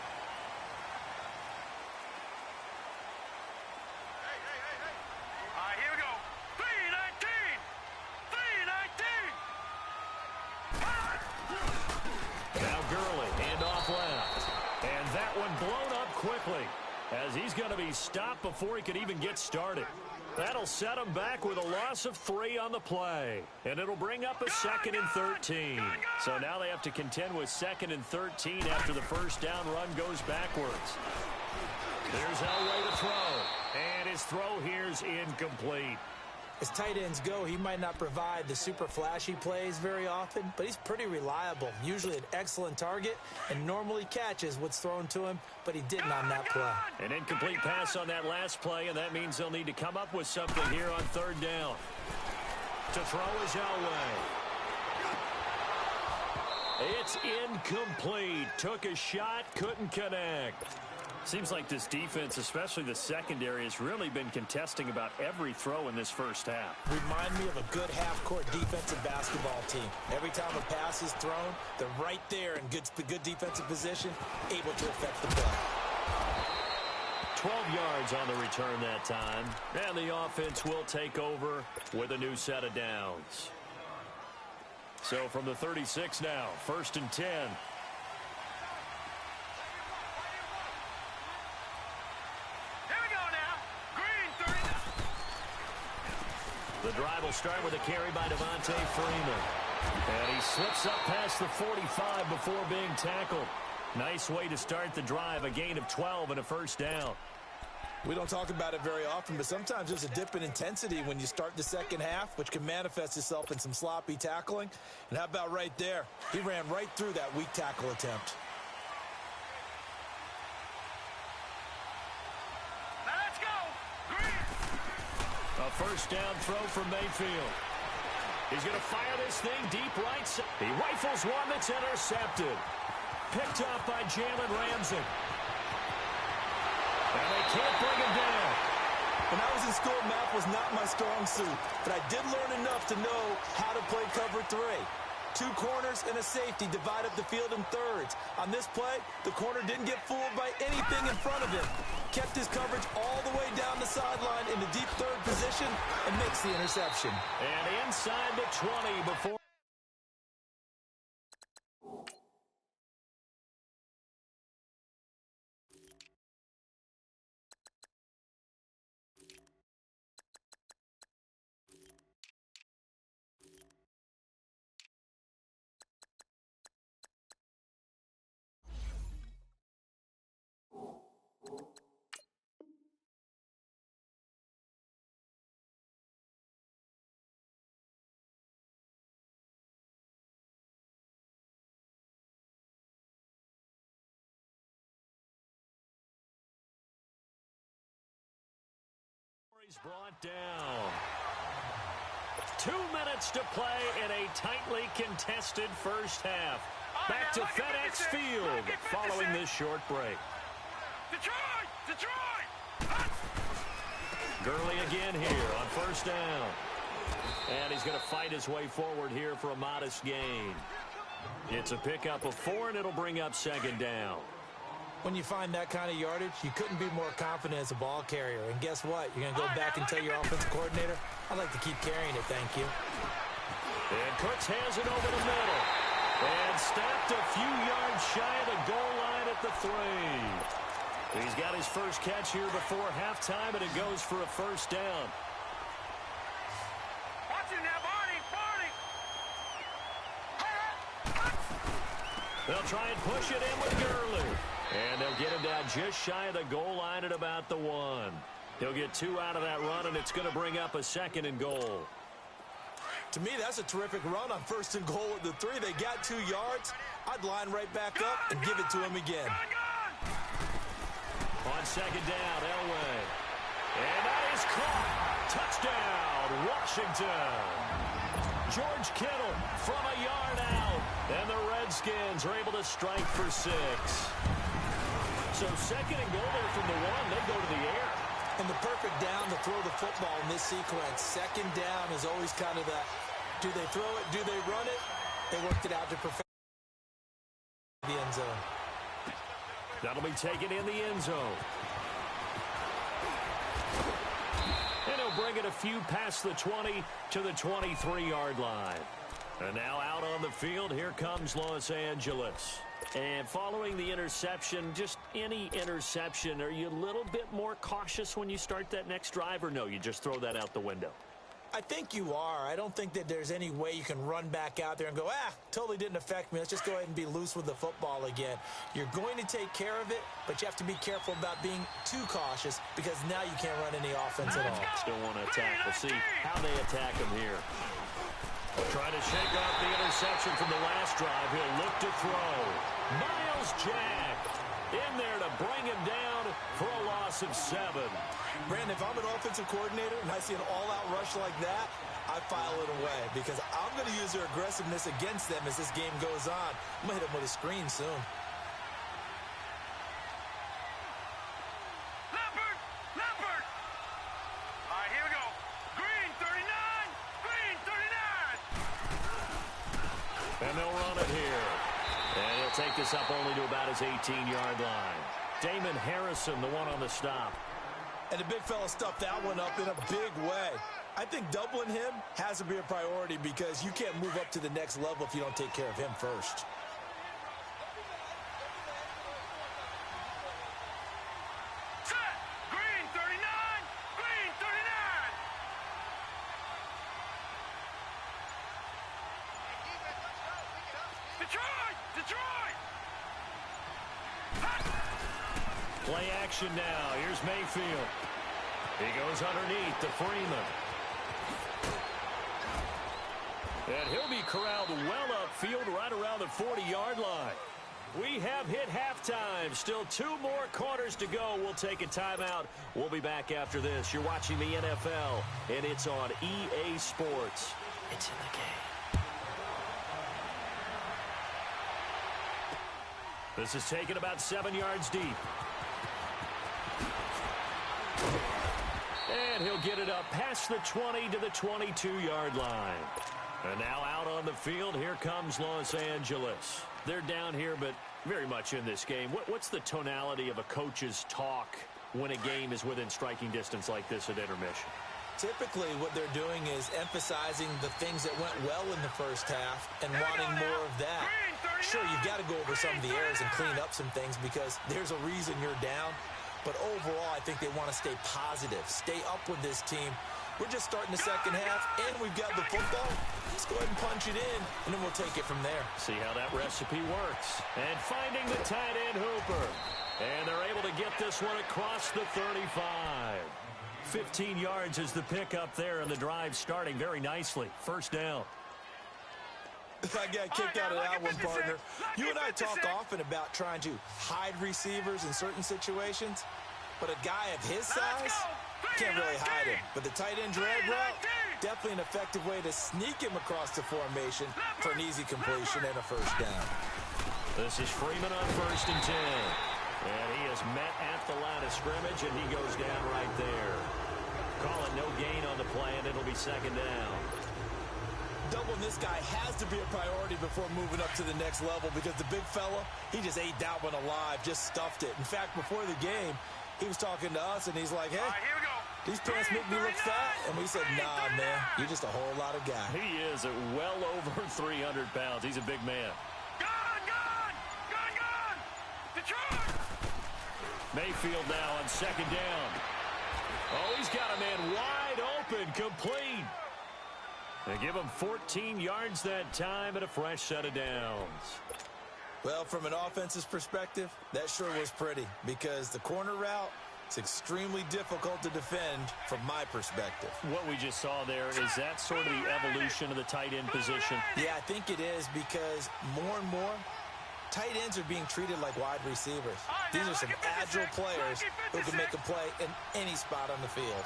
S1: As he's going to be stopped before he could even get started. That'll set him back with a loss of 3 on the play. And it'll bring up a 2nd and 13. So now they have to contend with 2nd and 13 after the first down run goes backwards. There's Elway to throw. And his throw here's incomplete.
S2: As tight ends go, he might not provide the super flashy plays very often, but he's pretty reliable, usually an excellent target, and normally catches what's thrown to him, but he didn't on that play.
S1: An incomplete pass on that last play, and that means they'll need to come up with something here on 3rd down. To throw is Elway. It's incomplete. Took a shot, couldn't connect. Seems like this defense, especially the secondary, has really been contesting about every throw in this first half.
S2: Remind me of a good half-court defensive basketball team. Every time a pass is thrown, they're right there in good defensive position, able to affect the play.
S1: 12 yards on the return that time. And the offense will take over with a new set of downs. So from the 36 now, 1st and 10. The drive will start with a carry by Devontae Freeman. And he slips up past the 45 before being tackled. Nice way to start the drive, a gain of 12 and a first down.
S2: We don't talk about it very often, but sometimes there's a dip in intensity when you start the second half, which can manifest itself in some sloppy tackling. And how about right there? He ran right through that weak tackle attempt.
S1: A first down throw from Mayfield. He's going to fire this thing deep right side. He rifles one that's intercepted. Picked up by Jalen Ramsey. And they can't bring him down.
S2: When I was in school, math was not my strong suit, but I did learn enough to know how to play cover 3. 2 corners and a safety divide up the field in thirds. On this play, the corner didn't get fooled by anything in front of him. Kept his coverage all the way down the sideline in the deep third position and makes the interception.
S1: And inside the 20 before. He's brought down. 2 minutes to play in a tightly contested first half. Back to FedEx Field following this short break.
S6: Detroit!
S1: Gurley again here on first down. And he's going to fight his way forward here for a modest gain. It's a pickup of 4, and it'll bring up second down.
S2: When you find that kind of yardage, you couldn't be more confident as a ball carrier. And guess what? You're going to go back and tell your offensive coordinator, I'd like to keep carrying it, thank you.
S1: And Cooks has it over the middle. And stopped a few yards shy of the goal line at the 3. He's got his first catch here before halftime, and it goes for a first down.
S6: Watch it now, Barney!
S1: They'll try and push it in with Gurley. And they'll get him down just shy of the goal line at about the 1. He'll get 2 out of that run, and it's going to bring up a second and goal.
S2: To me, that's a terrific run on first and goal at the 3. They got 2 yards. I'd line right back up and give it to him again.
S1: On second down, Elway. And that is caught. Touchdown, Washington. George Kittle from a yard out. And the Redskins are able to strike for 6. So second and goal there from the 1. They go to the air.
S2: And the perfect down to throw the football in this sequence. Second down is always kind of that. Do they throw it? Do they run it? They worked it out to perfect the end zone.
S1: That'll be taken in the end zone. And he'll bring it a few past the 20 to the 23-yard line. And now out on the field, here comes Los Angeles. And following the interception, just any interception, are you a little bit more cautious when you start that next drive, or no, you just throw that out the window?
S2: I think you are. I don't think that there's any way you can run back out there and go, totally didn't affect me. Let's just go ahead and be loose with the football again. You're going to take care of it, but you have to be careful about being too cautious because now you can't run any offense at all.
S1: Still want to attack. We'll see how they attack him here. Trying to shake off the interception from the last drive. He'll look to throw. Miles Jack in there to bring him down for a loss of 7.
S2: Brandon, if I'm an offensive coordinator and I see an all-out rush like that, I file it away because I'm going to use their aggressiveness against them as this game goes on. I'm going to hit them with a screen soon.
S6: Leopard! All right, here we go. Green 39! Green 39!
S1: And they'll run it here. And he'll take this up only to about his 18-yard line. Damon Harrison, the one on the stop.
S2: And the big fella stuffed that one up in a big way. I think doubling him has to be a priority because you can't move up to the next level if you don't take care of him first.
S6: Set! Green 39! Green 39! Detroit!
S1: Play action now. Here's Mayfield. He goes underneath to Freeman. And he'll be corralled well upfield right around the 40-yard line. We have hit halftime. Still 2 more quarters to go. We'll take a timeout. We'll be back after this. You're watching the NFL, and it's on EA Sports. It's in the game. This is taken about 7 yards deep. And he'll get it up past the 20 to the 22-yard line. And now out on the field, here comes Los Angeles. They're down here, but very much in this game. What's the tonality of a coach's talk when a game is within striking distance like this at intermission?
S2: Typically, what they're doing is emphasizing the things that went well in the first half and wanting more of that. Sure, you've got to go over some of the errors and clean up some things because there's a reason you're down. But overall, I think they want to stay positive, stay up with this team. We're just starting the second half, and we've got the football. Let's go ahead and punch it in, and then we'll take it from there.
S1: See how that recipe works. And finding the tight end Hooper. And they're able to get this one across the 35. 15 yards is the pickup there, and the drive starting very nicely. First down.
S2: I got kicked out of that one, partner. You and I talk often about trying to hide receivers in certain situations, but a guy of his size can't really hide him. But the tight end drag route, Definitely an effective way to sneak him across the formation for an easy completion and a first down.
S1: This is Freeman on 1st and 10. And he is met at the line of scrimmage, and he goes down right there. Call it no gain on the play, and it'll be 2nd down.
S2: Doubling this guy has to be a priority before moving up to the next level because the big fella, he just ate that one alive, just stuffed it. In fact, before the game, he was talking to us, and he's like, hey,
S6: Here we go.
S2: these pants make me look fat. And we said, nah, man, you're just a whole lot of guy.
S1: He is at well over 300 pounds. He's a big man.
S6: Gun! Detroit!
S1: Mayfield now on 2nd down. Oh, he's got a man wide open, complete. They give him 14 yards that time and a fresh set of downs.
S2: Well, from an offense's perspective, that sure was pretty because the corner route, it's extremely difficult to defend from my perspective.
S1: What we just saw there, is that sort of the evolution of the tight end position?
S2: Yeah, I think it is because more and more, tight ends are being treated like wide receivers. These are some agile players who can make a play in any spot on the field.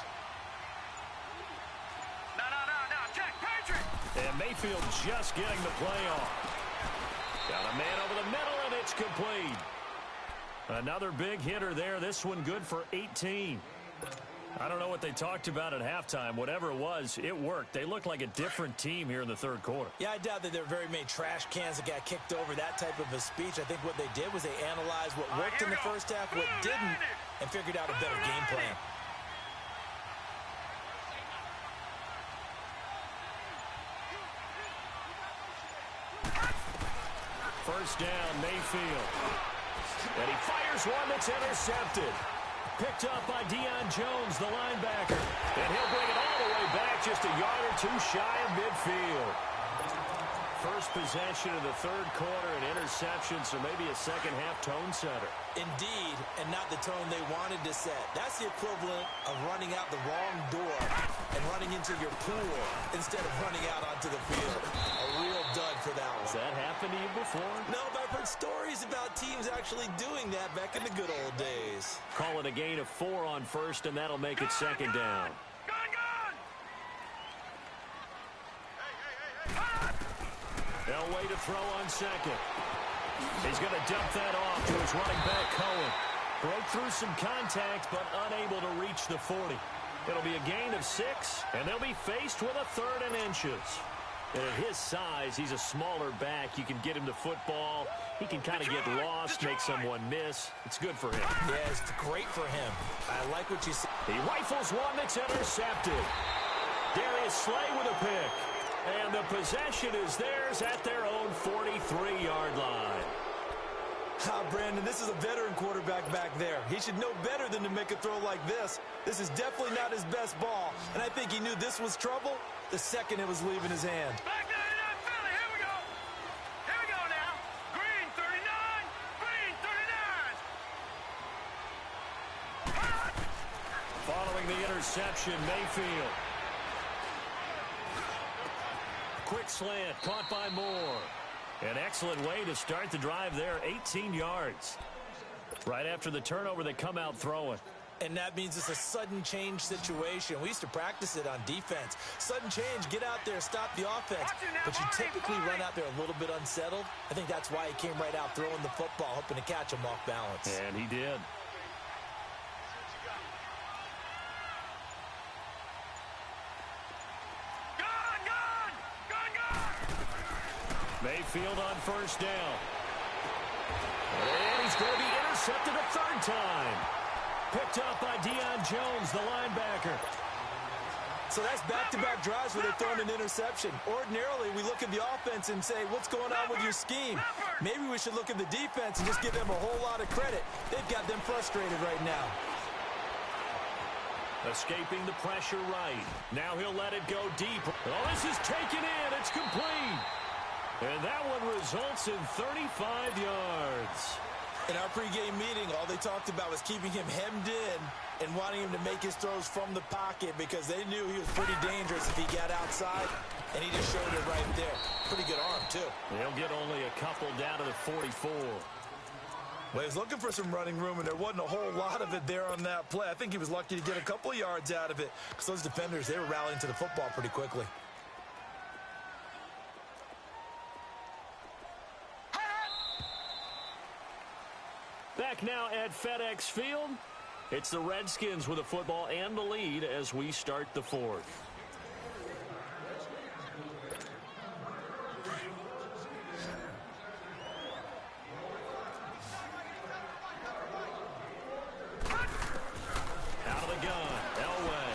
S6: No. Check, Patrick!
S1: And Mayfield just getting the play off. Got a man over the middle, and it's complete. Another big hitter there. This one good for 18. I don't know what they talked about at halftime. Whatever it was, it worked. They look like a different team here in the 3rd quarter.
S2: Yeah, I doubt that there are very many trash cans that got kicked over, that type of a speech. I think what they did was they analyzed what worked in the first half, what didn't, and figured out a better game plan.
S1: First down, Mayfield. And he fires one that's intercepted. Picked up by Deion Jones, the linebacker. And he'll bring it all the way back just a yard or two shy of midfield. First possession of the 3rd quarter, an interception, so maybe a second-half tone setter.
S2: Indeed, and not the tone they wanted to set. That's the equivalent of running out the wrong door and running into your pool instead of running out onto the field. A real dud for that one.
S1: Has that happened to you before?
S2: No, but I've heard stories about teams actually doing that back in the good old days.
S1: Call it a gain of 4 on 1st, and that'll make it 2nd down. Elway to throw on 2nd. He's going to dump that off to his running back, Cohen. Broke through some contact, but unable to reach the 40. It'll be a gain of 6, and they'll be faced with a 3rd and inches. And at his size, he's a smaller back. You can get him to football. He can kind of get lost, make someone miss. It's good for him.
S2: Yeah, it's great for him. I like what you said.
S1: He rifles one that's intercepted. Darius Slay with a pick. And the possession is theirs at their own 43-yard line.
S2: Brandon, this is a veteran quarterback back there. He should know better than to make a throw like this. This is definitely not his best ball, and I think he knew this was trouble the second it was leaving his hand.
S6: Back there in that Philly. Here we go. Here we go now. Green 39. Green 39.
S1: Following the interception, Mayfield. Quick slant, caught by Moore. An excellent way to start the drive there, 18 yards. Right after the turnover, they come out throwing.
S2: And that means it's a sudden change situation. We used to practice it on defense. Sudden change, get out there, stop the offense. But you typically run out there a little bit unsettled. I think that's why he came right out throwing the football, hoping to catch him off balance.
S1: And he did. Mayfield on first down. And he's going to be intercepted a 3rd time. Picked up by Deion Jones, the linebacker.
S2: So that's back-to-back drives where they've thrown an interception. Ordinarily, we look at the offense and say, what's going on with your scheme? Maybe we should look at the defense and just give them a whole lot of credit. They've got them frustrated right now.
S1: Escaping the pressure right. Now he'll let it go deep. Oh, this is taken in. It's complete. And that one results in 35 yards.
S2: In our pregame meeting, all they talked about was keeping him hemmed in and wanting him to make his throws from the pocket because they knew he was pretty dangerous if he got outside, and he just showed it right there. Pretty good arm, too.
S1: They'll get only a couple down to the 44.
S2: Well, he was looking for some running room, and there wasn't a whole lot of it there on that play. I think he was lucky to get a couple of yards out of it because those defenders, they were rallying to the football pretty quickly.
S1: Back now at FedEx Field. It's the Redskins with the football and the lead as we start the fourth. Out of the gun, Elway.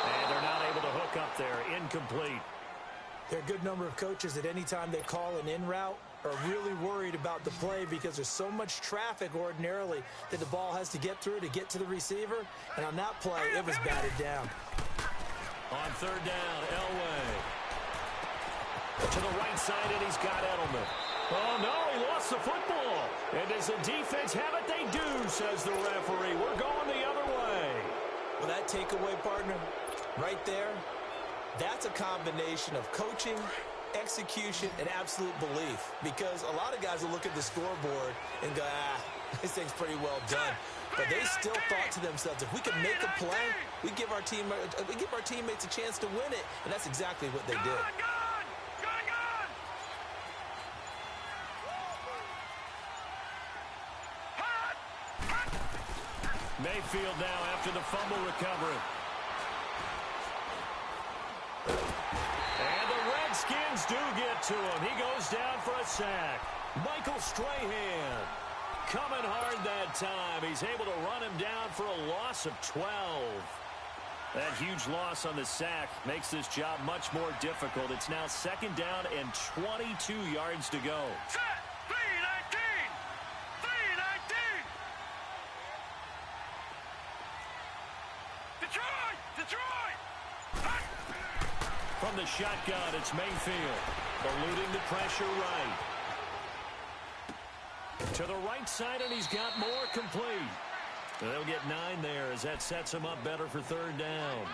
S1: And they're not able to hook up there. Incomplete.
S2: There are a good number of coaches that any time they call an in route are really worried about the play because there's so much traffic ordinarily that the ball has to get through to get to the receiver. And on that play, it was batted down.
S1: On third down, Elway. To the right side, and he's got Edelman. Oh, no, he lost the football. And does the defense have it? They do, says the referee. We're going the other way.
S2: Well, that takeaway, partner, right there, that's a combination of coaching, execution, and absolute belief. Because a lot of guys will look at the scoreboard and go, this thing's pretty well done. But they still thought to themselves, if we can make a play, we give our teammates a chance to win it. And that's exactly what they did.
S1: Mayfield now after the fumble recovery. And the Redskins do get to him. He goes down for a sack. Michael Strahan coming hard that time. He's able to run him down for a loss of 12. That huge loss on the sack makes this job much more difficult. It's now second down and 22 yards to go.
S6: Set! 3-19! 3-19! Detroit! Detroit!
S1: From the shotgun, it's Mayfield. Eluding the pressure right. To the right side, and he's got more complete. They'll get 9 there as that sets him up better for third down.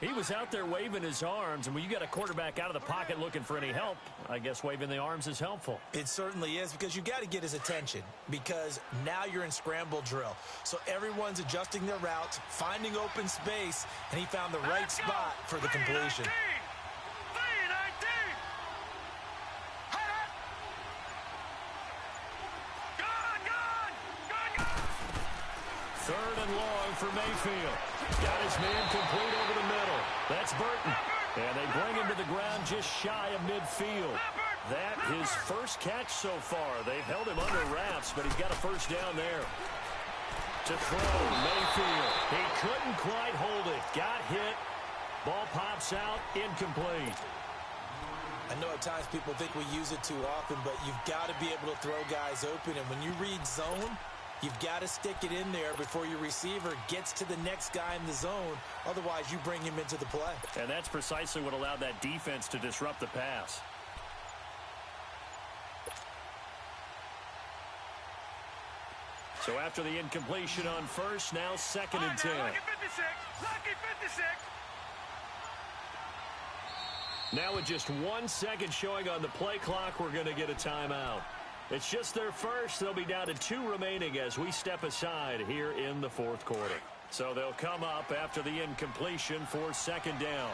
S1: He was out there waving his arms, and when you got a quarterback out of the pocket looking for any help, I guess waving the arms is helpful.
S2: It certainly is, because you got to get his attention, because now you're in scramble drill. So everyone's adjusting their routes, finding open space, and he found the right spot for the completion.
S1: Third and long for Mayfield. Got his man complete over the middle. That's Burton. And they bring him to the ground just shy of midfield. That his first catch so far. They've held him under wraps, but he's got a first down there. To throw, Mayfield. He couldn't quite hold it. Got hit. Ball pops out. Incomplete.
S2: I know at times people think we use it too often, but you've got to be able to throw guys open. And when you read zone, you've got to stick it in there before your receiver gets to the next guy in the zone. Otherwise, you bring him into the play.
S1: And that's precisely what allowed that defense to disrupt the pass. So after the incompletion on first, now second and 10.
S6: Lucky 56! Lucky 56!
S1: Now with just 1 second showing on the play clock, we're going to get a timeout. It's just their first. They'll be down to 2 remaining as we step aside here in the fourth quarter. So they'll come up after the incompletion for second down.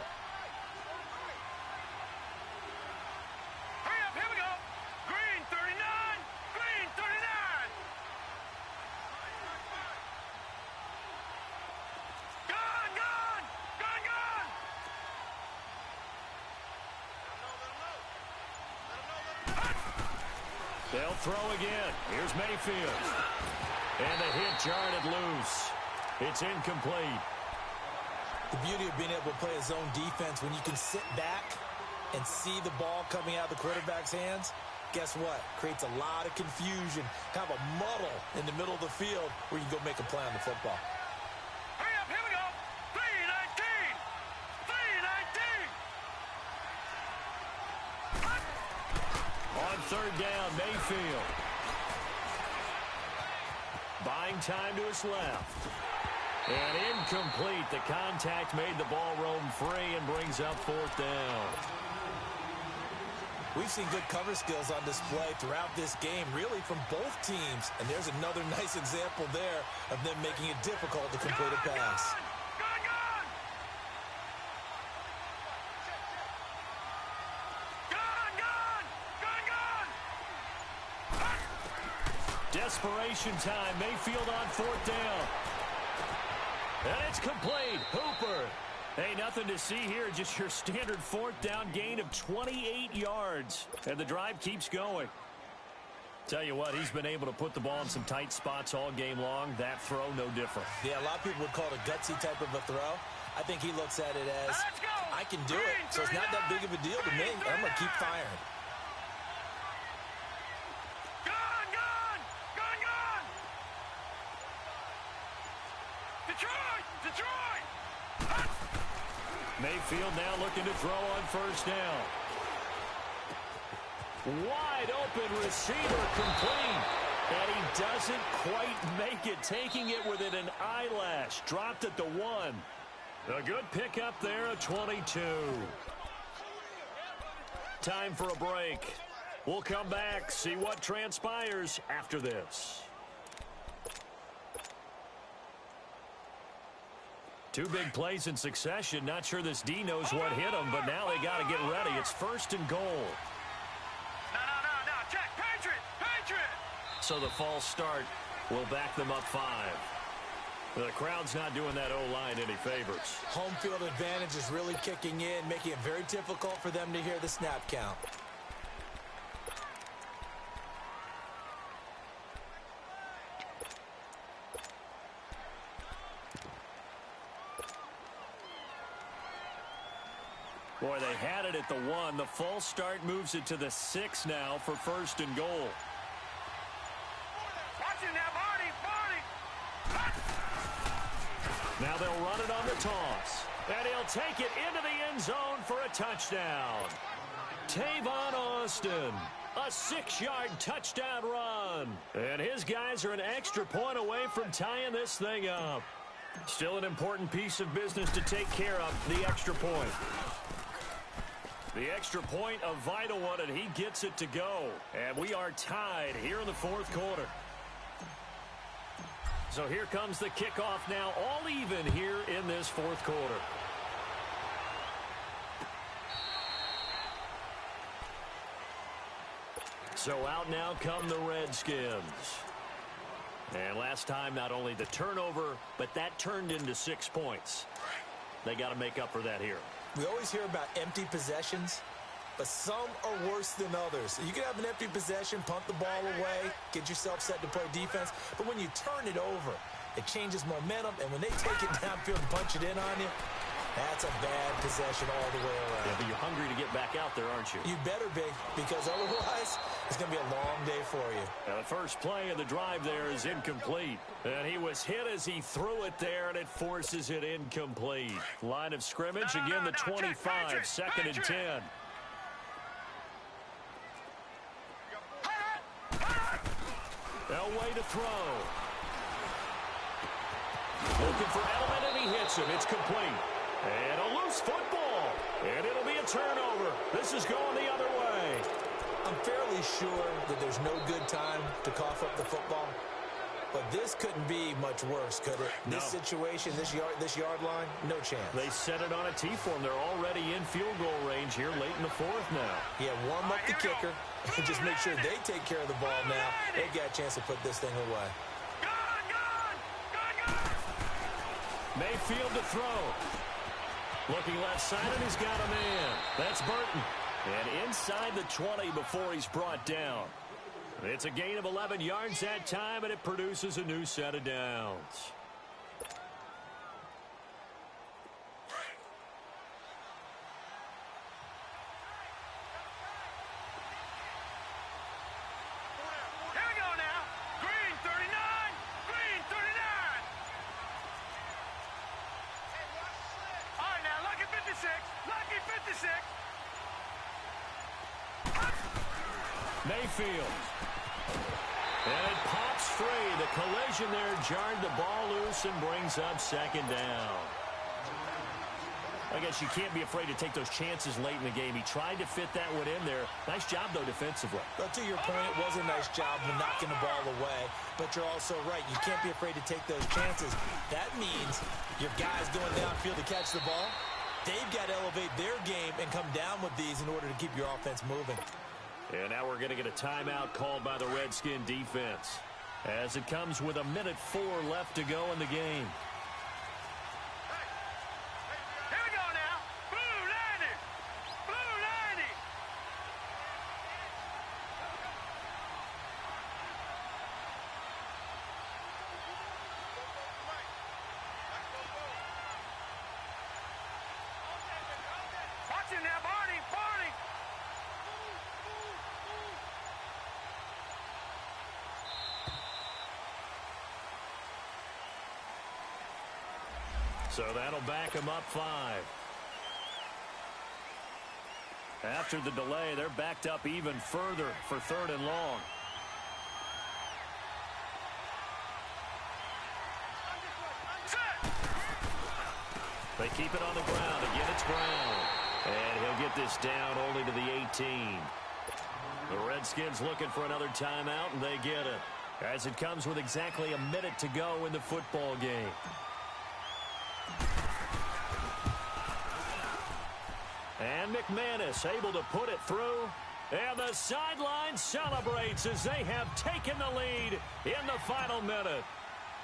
S6: Hurry up, here we go! Green 39! Green 39! Gone! Gone! Gone! Gone!
S1: They'll throw again. Here's Mayfield. And the hit jarred it loose. It's incomplete.
S2: The beauty of being able to play a zone defense, when you can sit back and see the ball coming out of the quarterback's hands, guess what? Creates a lot of confusion, kind of a muddle in the middle of the field where you go make a play on the football.
S6: Hurry up, here we go! 3-19! 3-19!
S1: On third down, Mayfield. Buying time to his left. And incomplete. The contact made the ball roam free and brings up fourth down.
S2: We've seen good cover skills on display throughout this game, really from both teams. And there's another nice example there of them making it difficult to complete a pass.
S1: Desperation time. Mayfield on 4th down. And it's complete. Hooper. Hey, nothing to see here. Just your standard 4th down gain of 28 yards. And the drive keeps going. Tell you what, he's been able to put the ball in some tight spots all game long. That throw, no different.
S2: Yeah, a lot of people would call it a gutsy type of a throw. I think he looks at it as, I can do it. So it's not that big of a deal to me. I'm going to keep firing.
S1: Mayfield now looking to throw on 1st down. Wide open receiver complete. And he doesn't quite make it, taking it within an eyelash. Dropped at the 1. A good pickup there, a 22. Time for a break. We'll come back, see what transpires after this. Two big plays in succession. Not sure this D knows what hit him, but now they got to get ready. It's 1st and goal.
S6: No. Check. Patriot.
S1: So the false start will back them up 5. The crowd's not doing that O-line any favors.
S2: Home field advantage is really kicking in, making it very difficult for them to hear the snap count.
S1: Boy, they had it at the 1. The false start moves it to the 6 now for 1st and goal.
S6: Watch it now, Marty.
S1: Now they'll run it on the toss. And he'll take it into the end zone for a touchdown. Tavon Austin, a 6-yard touchdown run. And his guys are an extra point away from tying this thing up. Still an important piece of business to take care of, the extra point. The extra point, a vital one, and he gets it to go. And we are tied here in the 4th quarter. So here comes the kickoff now, all even here in this 4th quarter. So out now come the Redskins. And last time, not only the turnover, but that turned into 6 points. They got to make up for that here.
S2: We always hear about empty possessions, but some are worse than others. You can have an empty possession, punt the ball away, get yourself set to play defense, but when you turn it over, it changes momentum, and when they take it downfield and punch it in on you, that's a bad possession all the way around.
S1: Yeah, but you're hungry to get back out there, aren't you?
S2: You better be, because otherwise it's going to be a long day for you.
S1: Now the first play of the drive there is incomplete. And he was hit as he threw it there, and it forces it incomplete. Line of scrimmage, again the 25, 2nd and 10. Elway to throw. Looking for Edelman, and he hits him. It's complete. And a loose football. And it'll be a turnover. This is going the other way.
S2: I'm fairly sure that there's no good time to cough up the football. But this couldn't be much worse, could it?
S1: No.
S2: This situation, this yard line, no chance.
S1: They set it on a T-form. They're already in field goal range here late in the 4th now.
S2: Yeah, warm up the kicker and just make sure they take care of the ball now. They've got a chance to put this thing away.
S1: Mayfield to throw. Looking left side, and he's got a man. That's Burton. And inside the 20 before he's brought down. It's a gain of 11 yards that time, and it produces a new set of downs.
S6: Here we go now. Green 39. Green 39. All right, now, lucky 56. Lucky 56.
S1: Mayfield. And it pops free. The collision there jarred the ball loose and brings up 2nd down. I guess you can't be afraid to take those chances late in the game. He tried to fit that one in there. Nice job, though, defensively.
S2: But to your point, it was a nice job of knocking the ball away. But you're also right. You can't be afraid to take those chances. That means your guys going downfield to catch the ball, they've got to elevate their game and come down with these in order to keep your offense moving.
S1: And now we're going to get a timeout called by the Redskin defense, as it comes with 1:04 left to go in the game. So that'll back him up 5. After the delay, they're backed up even further for 3rd and long. They keep it on the ground. Again, it's Brown. And he'll get this down only to the 18. The Redskins looking for another timeout, and they get it, as it comes with exactly 1 minute to go in the football game. And McManus able to put it through. And the sideline celebrates as they have taken the lead in the final minute.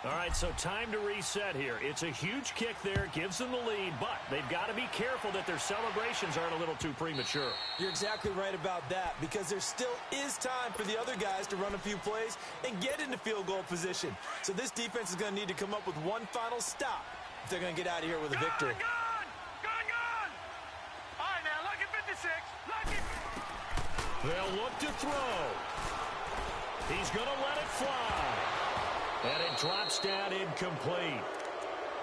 S1: All right, so time to reset here. It's a huge kick there, gives them the lead, but they've got to be careful that their celebrations aren't a little too premature.
S2: You're exactly right about that, because there still is time for the other guys to run a few plays and get into field goal position. So this defense is going to need to come up with one final stop if they're going to get out of here with a victory.
S1: They'll look to throw. He's going to let it fly. And it drops down incomplete.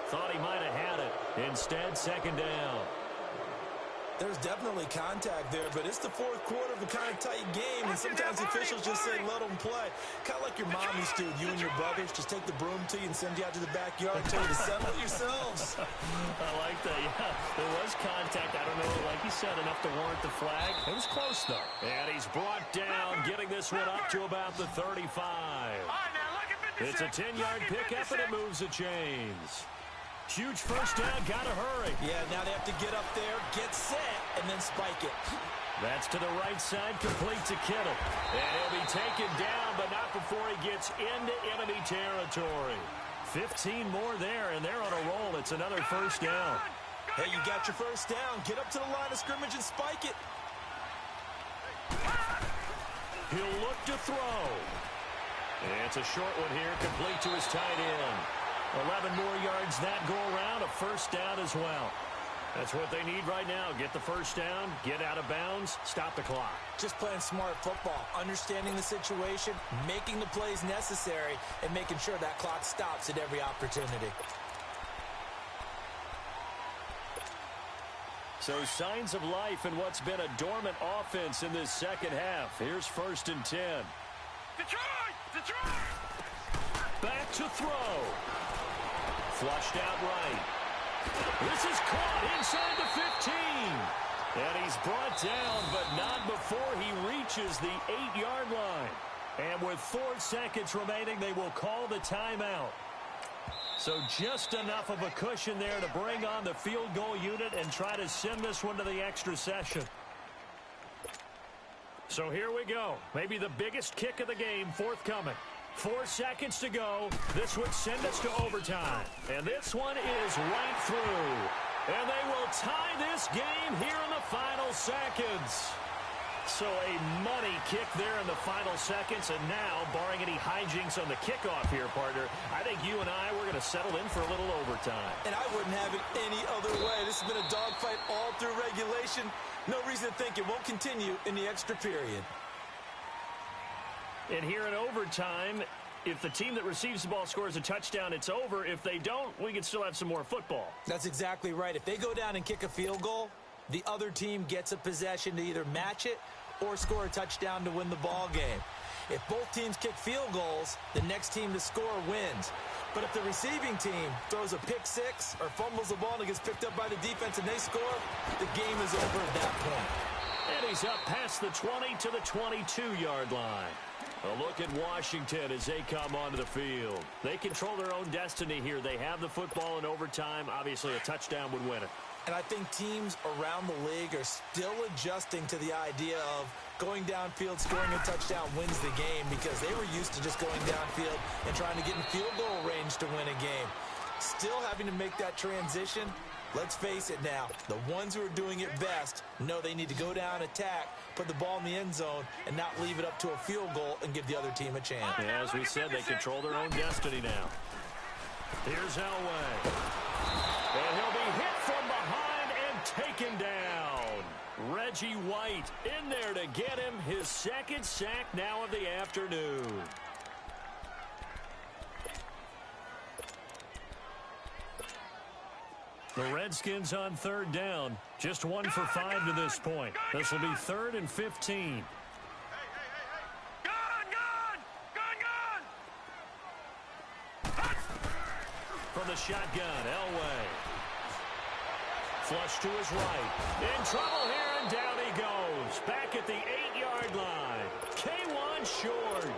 S1: Thought he might have had it. Instead, 2nd down.
S2: There's definitely contact there, but it's the 4th quarter of a kind of tight game, and sometimes officials just say let them play. Kind of like your mom used to, you and your brothers just take the broom to you and send you out to the backyard and tell you to settle it yourselves.
S1: I like that, yeah. There was contact. I don't know, like you said, enough to warrant the flag. It was close, though. And he's brought down, getting this one up to about the 35. It's a 10-yard pickup, and it moves the chains. Huge first down, gotta hurry.
S2: Yeah, now they have to get up there, get set, and then spike it.
S1: That's to the right side, complete to Kittle. And he'll be taken down, but not before he gets into enemy territory. 15 more there, and they're on a roll. It's another first down.
S2: Hey, you got your first down. Get up to the line of scrimmage and spike it.
S1: He'll look to throw. And it's a short one here, complete to his tight end. 11 more yards that go around, a first down as well. That's what they need right now. Get the first down, get out of bounds, stop the clock.
S2: Just playing smart football, understanding the situation, making the plays necessary, and making sure that clock stops at every opportunity.
S1: So signs of life in what's been a dormant offense in this second half. Here's 1st and 10.
S6: Detroit!
S1: Back to throw. Flushed out right. This is caught inside the 15. And he's brought down, but not before he reaches the 8-yard line. And with 4 seconds remaining, they will call the timeout. So just enough of a cushion there to bring on the field goal unit and try to send this one to the extra session. So here we go. Maybe the biggest kick of the game forthcoming. 4 seconds to go. This would send us to overtime. And this one is right through. And they will tie this game here in the final seconds. So a money kick there in the final seconds. And now, barring any hijinks on the kickoff here, partner, I think you and I, we're going to settle in for a little overtime.
S2: And I wouldn't have it any other way. This has been a dogfight all through regulation. No reason to think it won't continue in the extra period.
S1: And here in overtime, if the team that receives the ball scores a touchdown, it's over. If they don't, we can still have some more football.
S2: That's exactly right. If they go down and kick a field goal, the other team gets a possession to either match it or score a touchdown to win the ball game. If both teams kick field goals, the next team to score wins. But if the receiving team throws a pick six or fumbles the ball and it gets picked up by the defense and they score, the game is over at that point.
S1: And he's up past the 20 to the 22-yard line. A look at Washington as they come onto the field. They control their own destiny here. They have the football in overtime. Obviously, a touchdown would win it.
S2: And I think teams around the league are still adjusting to the idea of going downfield, scoring a touchdown wins the game, because they were used to just going downfield and trying to get in field goal range to win a game. Still having to make that transition. Let's face it now, the ones who are doing it best know they need to go down, attack, put the ball in the end zone, and not leave it up to a field goal and give the other team a chance.
S1: Yeah, as we said, they control their own destiny now. Here's Elway. And he'll be hit from behind and taken down. Reggie White in there to get him his second sack now of the afternoon. The Redskins on third down. Just 1 for 5 to this point. This will be 3rd and 15. From the shotgun, Elway. Flush to his right. In trouble here, and down he goes. Back at the 8-yard line. K1 short.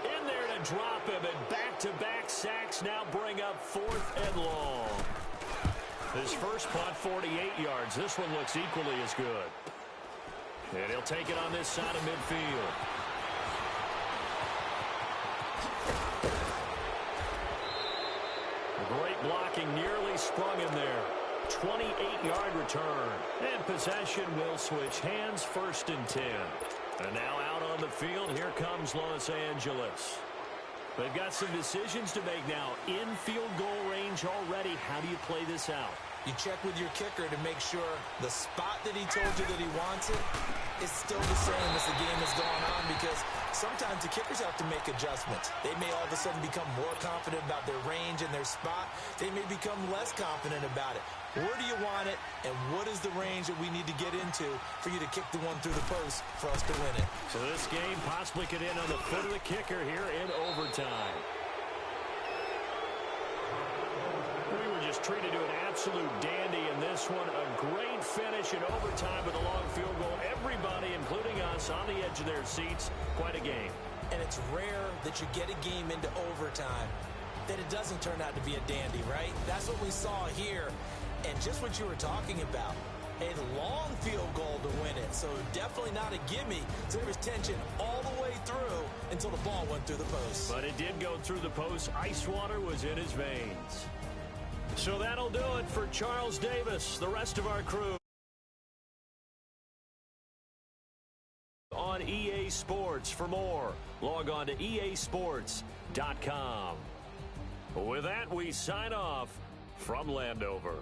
S1: In there to drop him, and back-to-back sacks now bring up 4th and long. His first punt, 48 yards. This one looks equally as good. And he'll take it on this side of midfield. Great blocking, nearly sprung him there. 28-yard return. And possession will switch hands, 1st and 10. And now out on the field, here comes Los Angeles. They've got some decisions to make now. In field goal range already. How do you play this out?
S2: You check with your kicker to make sure the spot that he told you that he wants it is still the same as the game has gone on, because sometimes the kickers have to make adjustments. They may all of a sudden become more confident about their range and their spot. They may become less confident about it. Where do you want it, and what is the range that we need to get into for you to kick the one through the post for us to win it?
S1: So this game possibly could end on the foot of the kicker here in overtime. We were just treated to an absolute dandy in this one. A great finish in overtime with a long field goal. Everybody, including us, on the edge of their seats. Quite a game.
S2: And it's rare that you get a game into overtime that it doesn't turn out to be a dandy, right? That's what we saw here. And just what you were talking about, a long field goal to win it. So definitely not a gimme. So there was tension all the way through until the ball went through the post.
S1: But it did go through the post. Ice water was in his veins. So that'll do it for Charles Davis, the rest of our crew. On EA Sports. For more, log on to easports.com. With that, we sign off from Landover.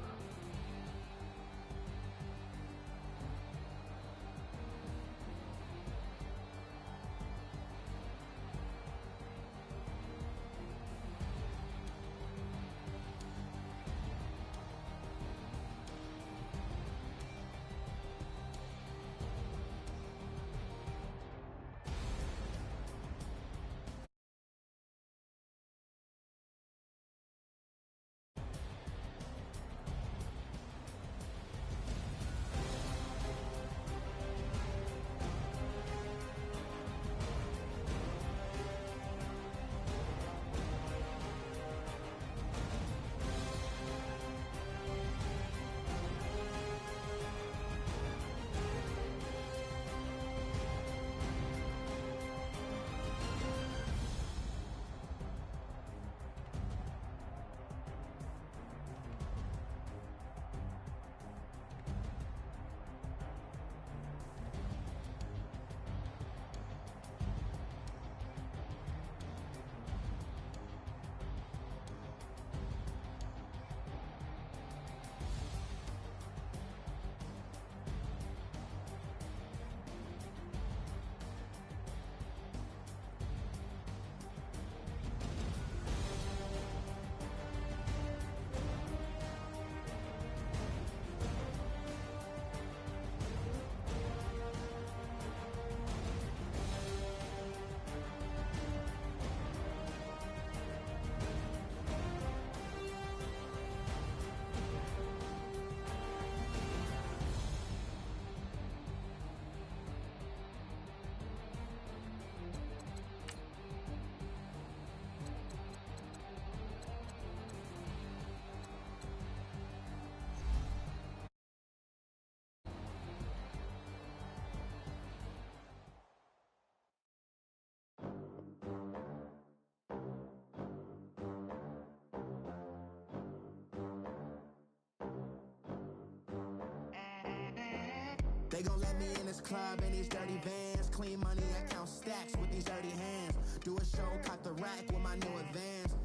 S8: They gon' let me in this club in these dirty vans. Clean money, I count stacks with these dirty hands. Do a show, caught the rack with my new advance.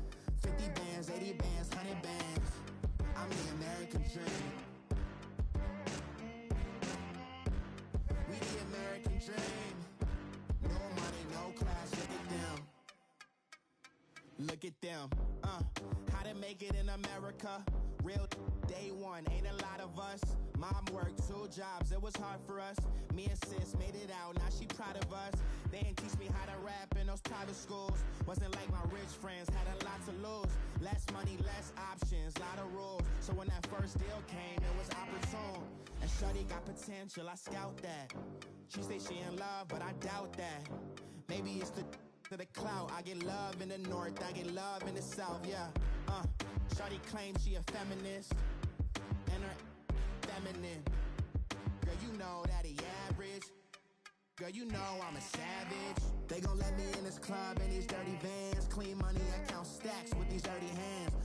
S8: 50 bands, 80 bands, 100 bands. I'm the American dream. We the American dream. No money, no class, look at them. Look at them, how to make it in America. Real day one, ain't a lot of us. Mom worked 2 jobs, it was hard for us. Me and sis made it out, now she proud of us. They ain't teach me how to rap in those private schools. Wasn't like my rich friends, had a lot to lose. Less money, less options, lot of rules. So when that first deal came, it was opportune. And shorty got potential, I scout that. She say she in love, but I doubt that. Maybe it's to the clout. I get love in the north, I get love in the south, yeah. Shorty claims she a feminist, and her feminine. Girl, you know that he average. Girl, you know I'm a savage. They gon' let me in this club in these dirty vans. Clean money, I count stacks with these dirty hands.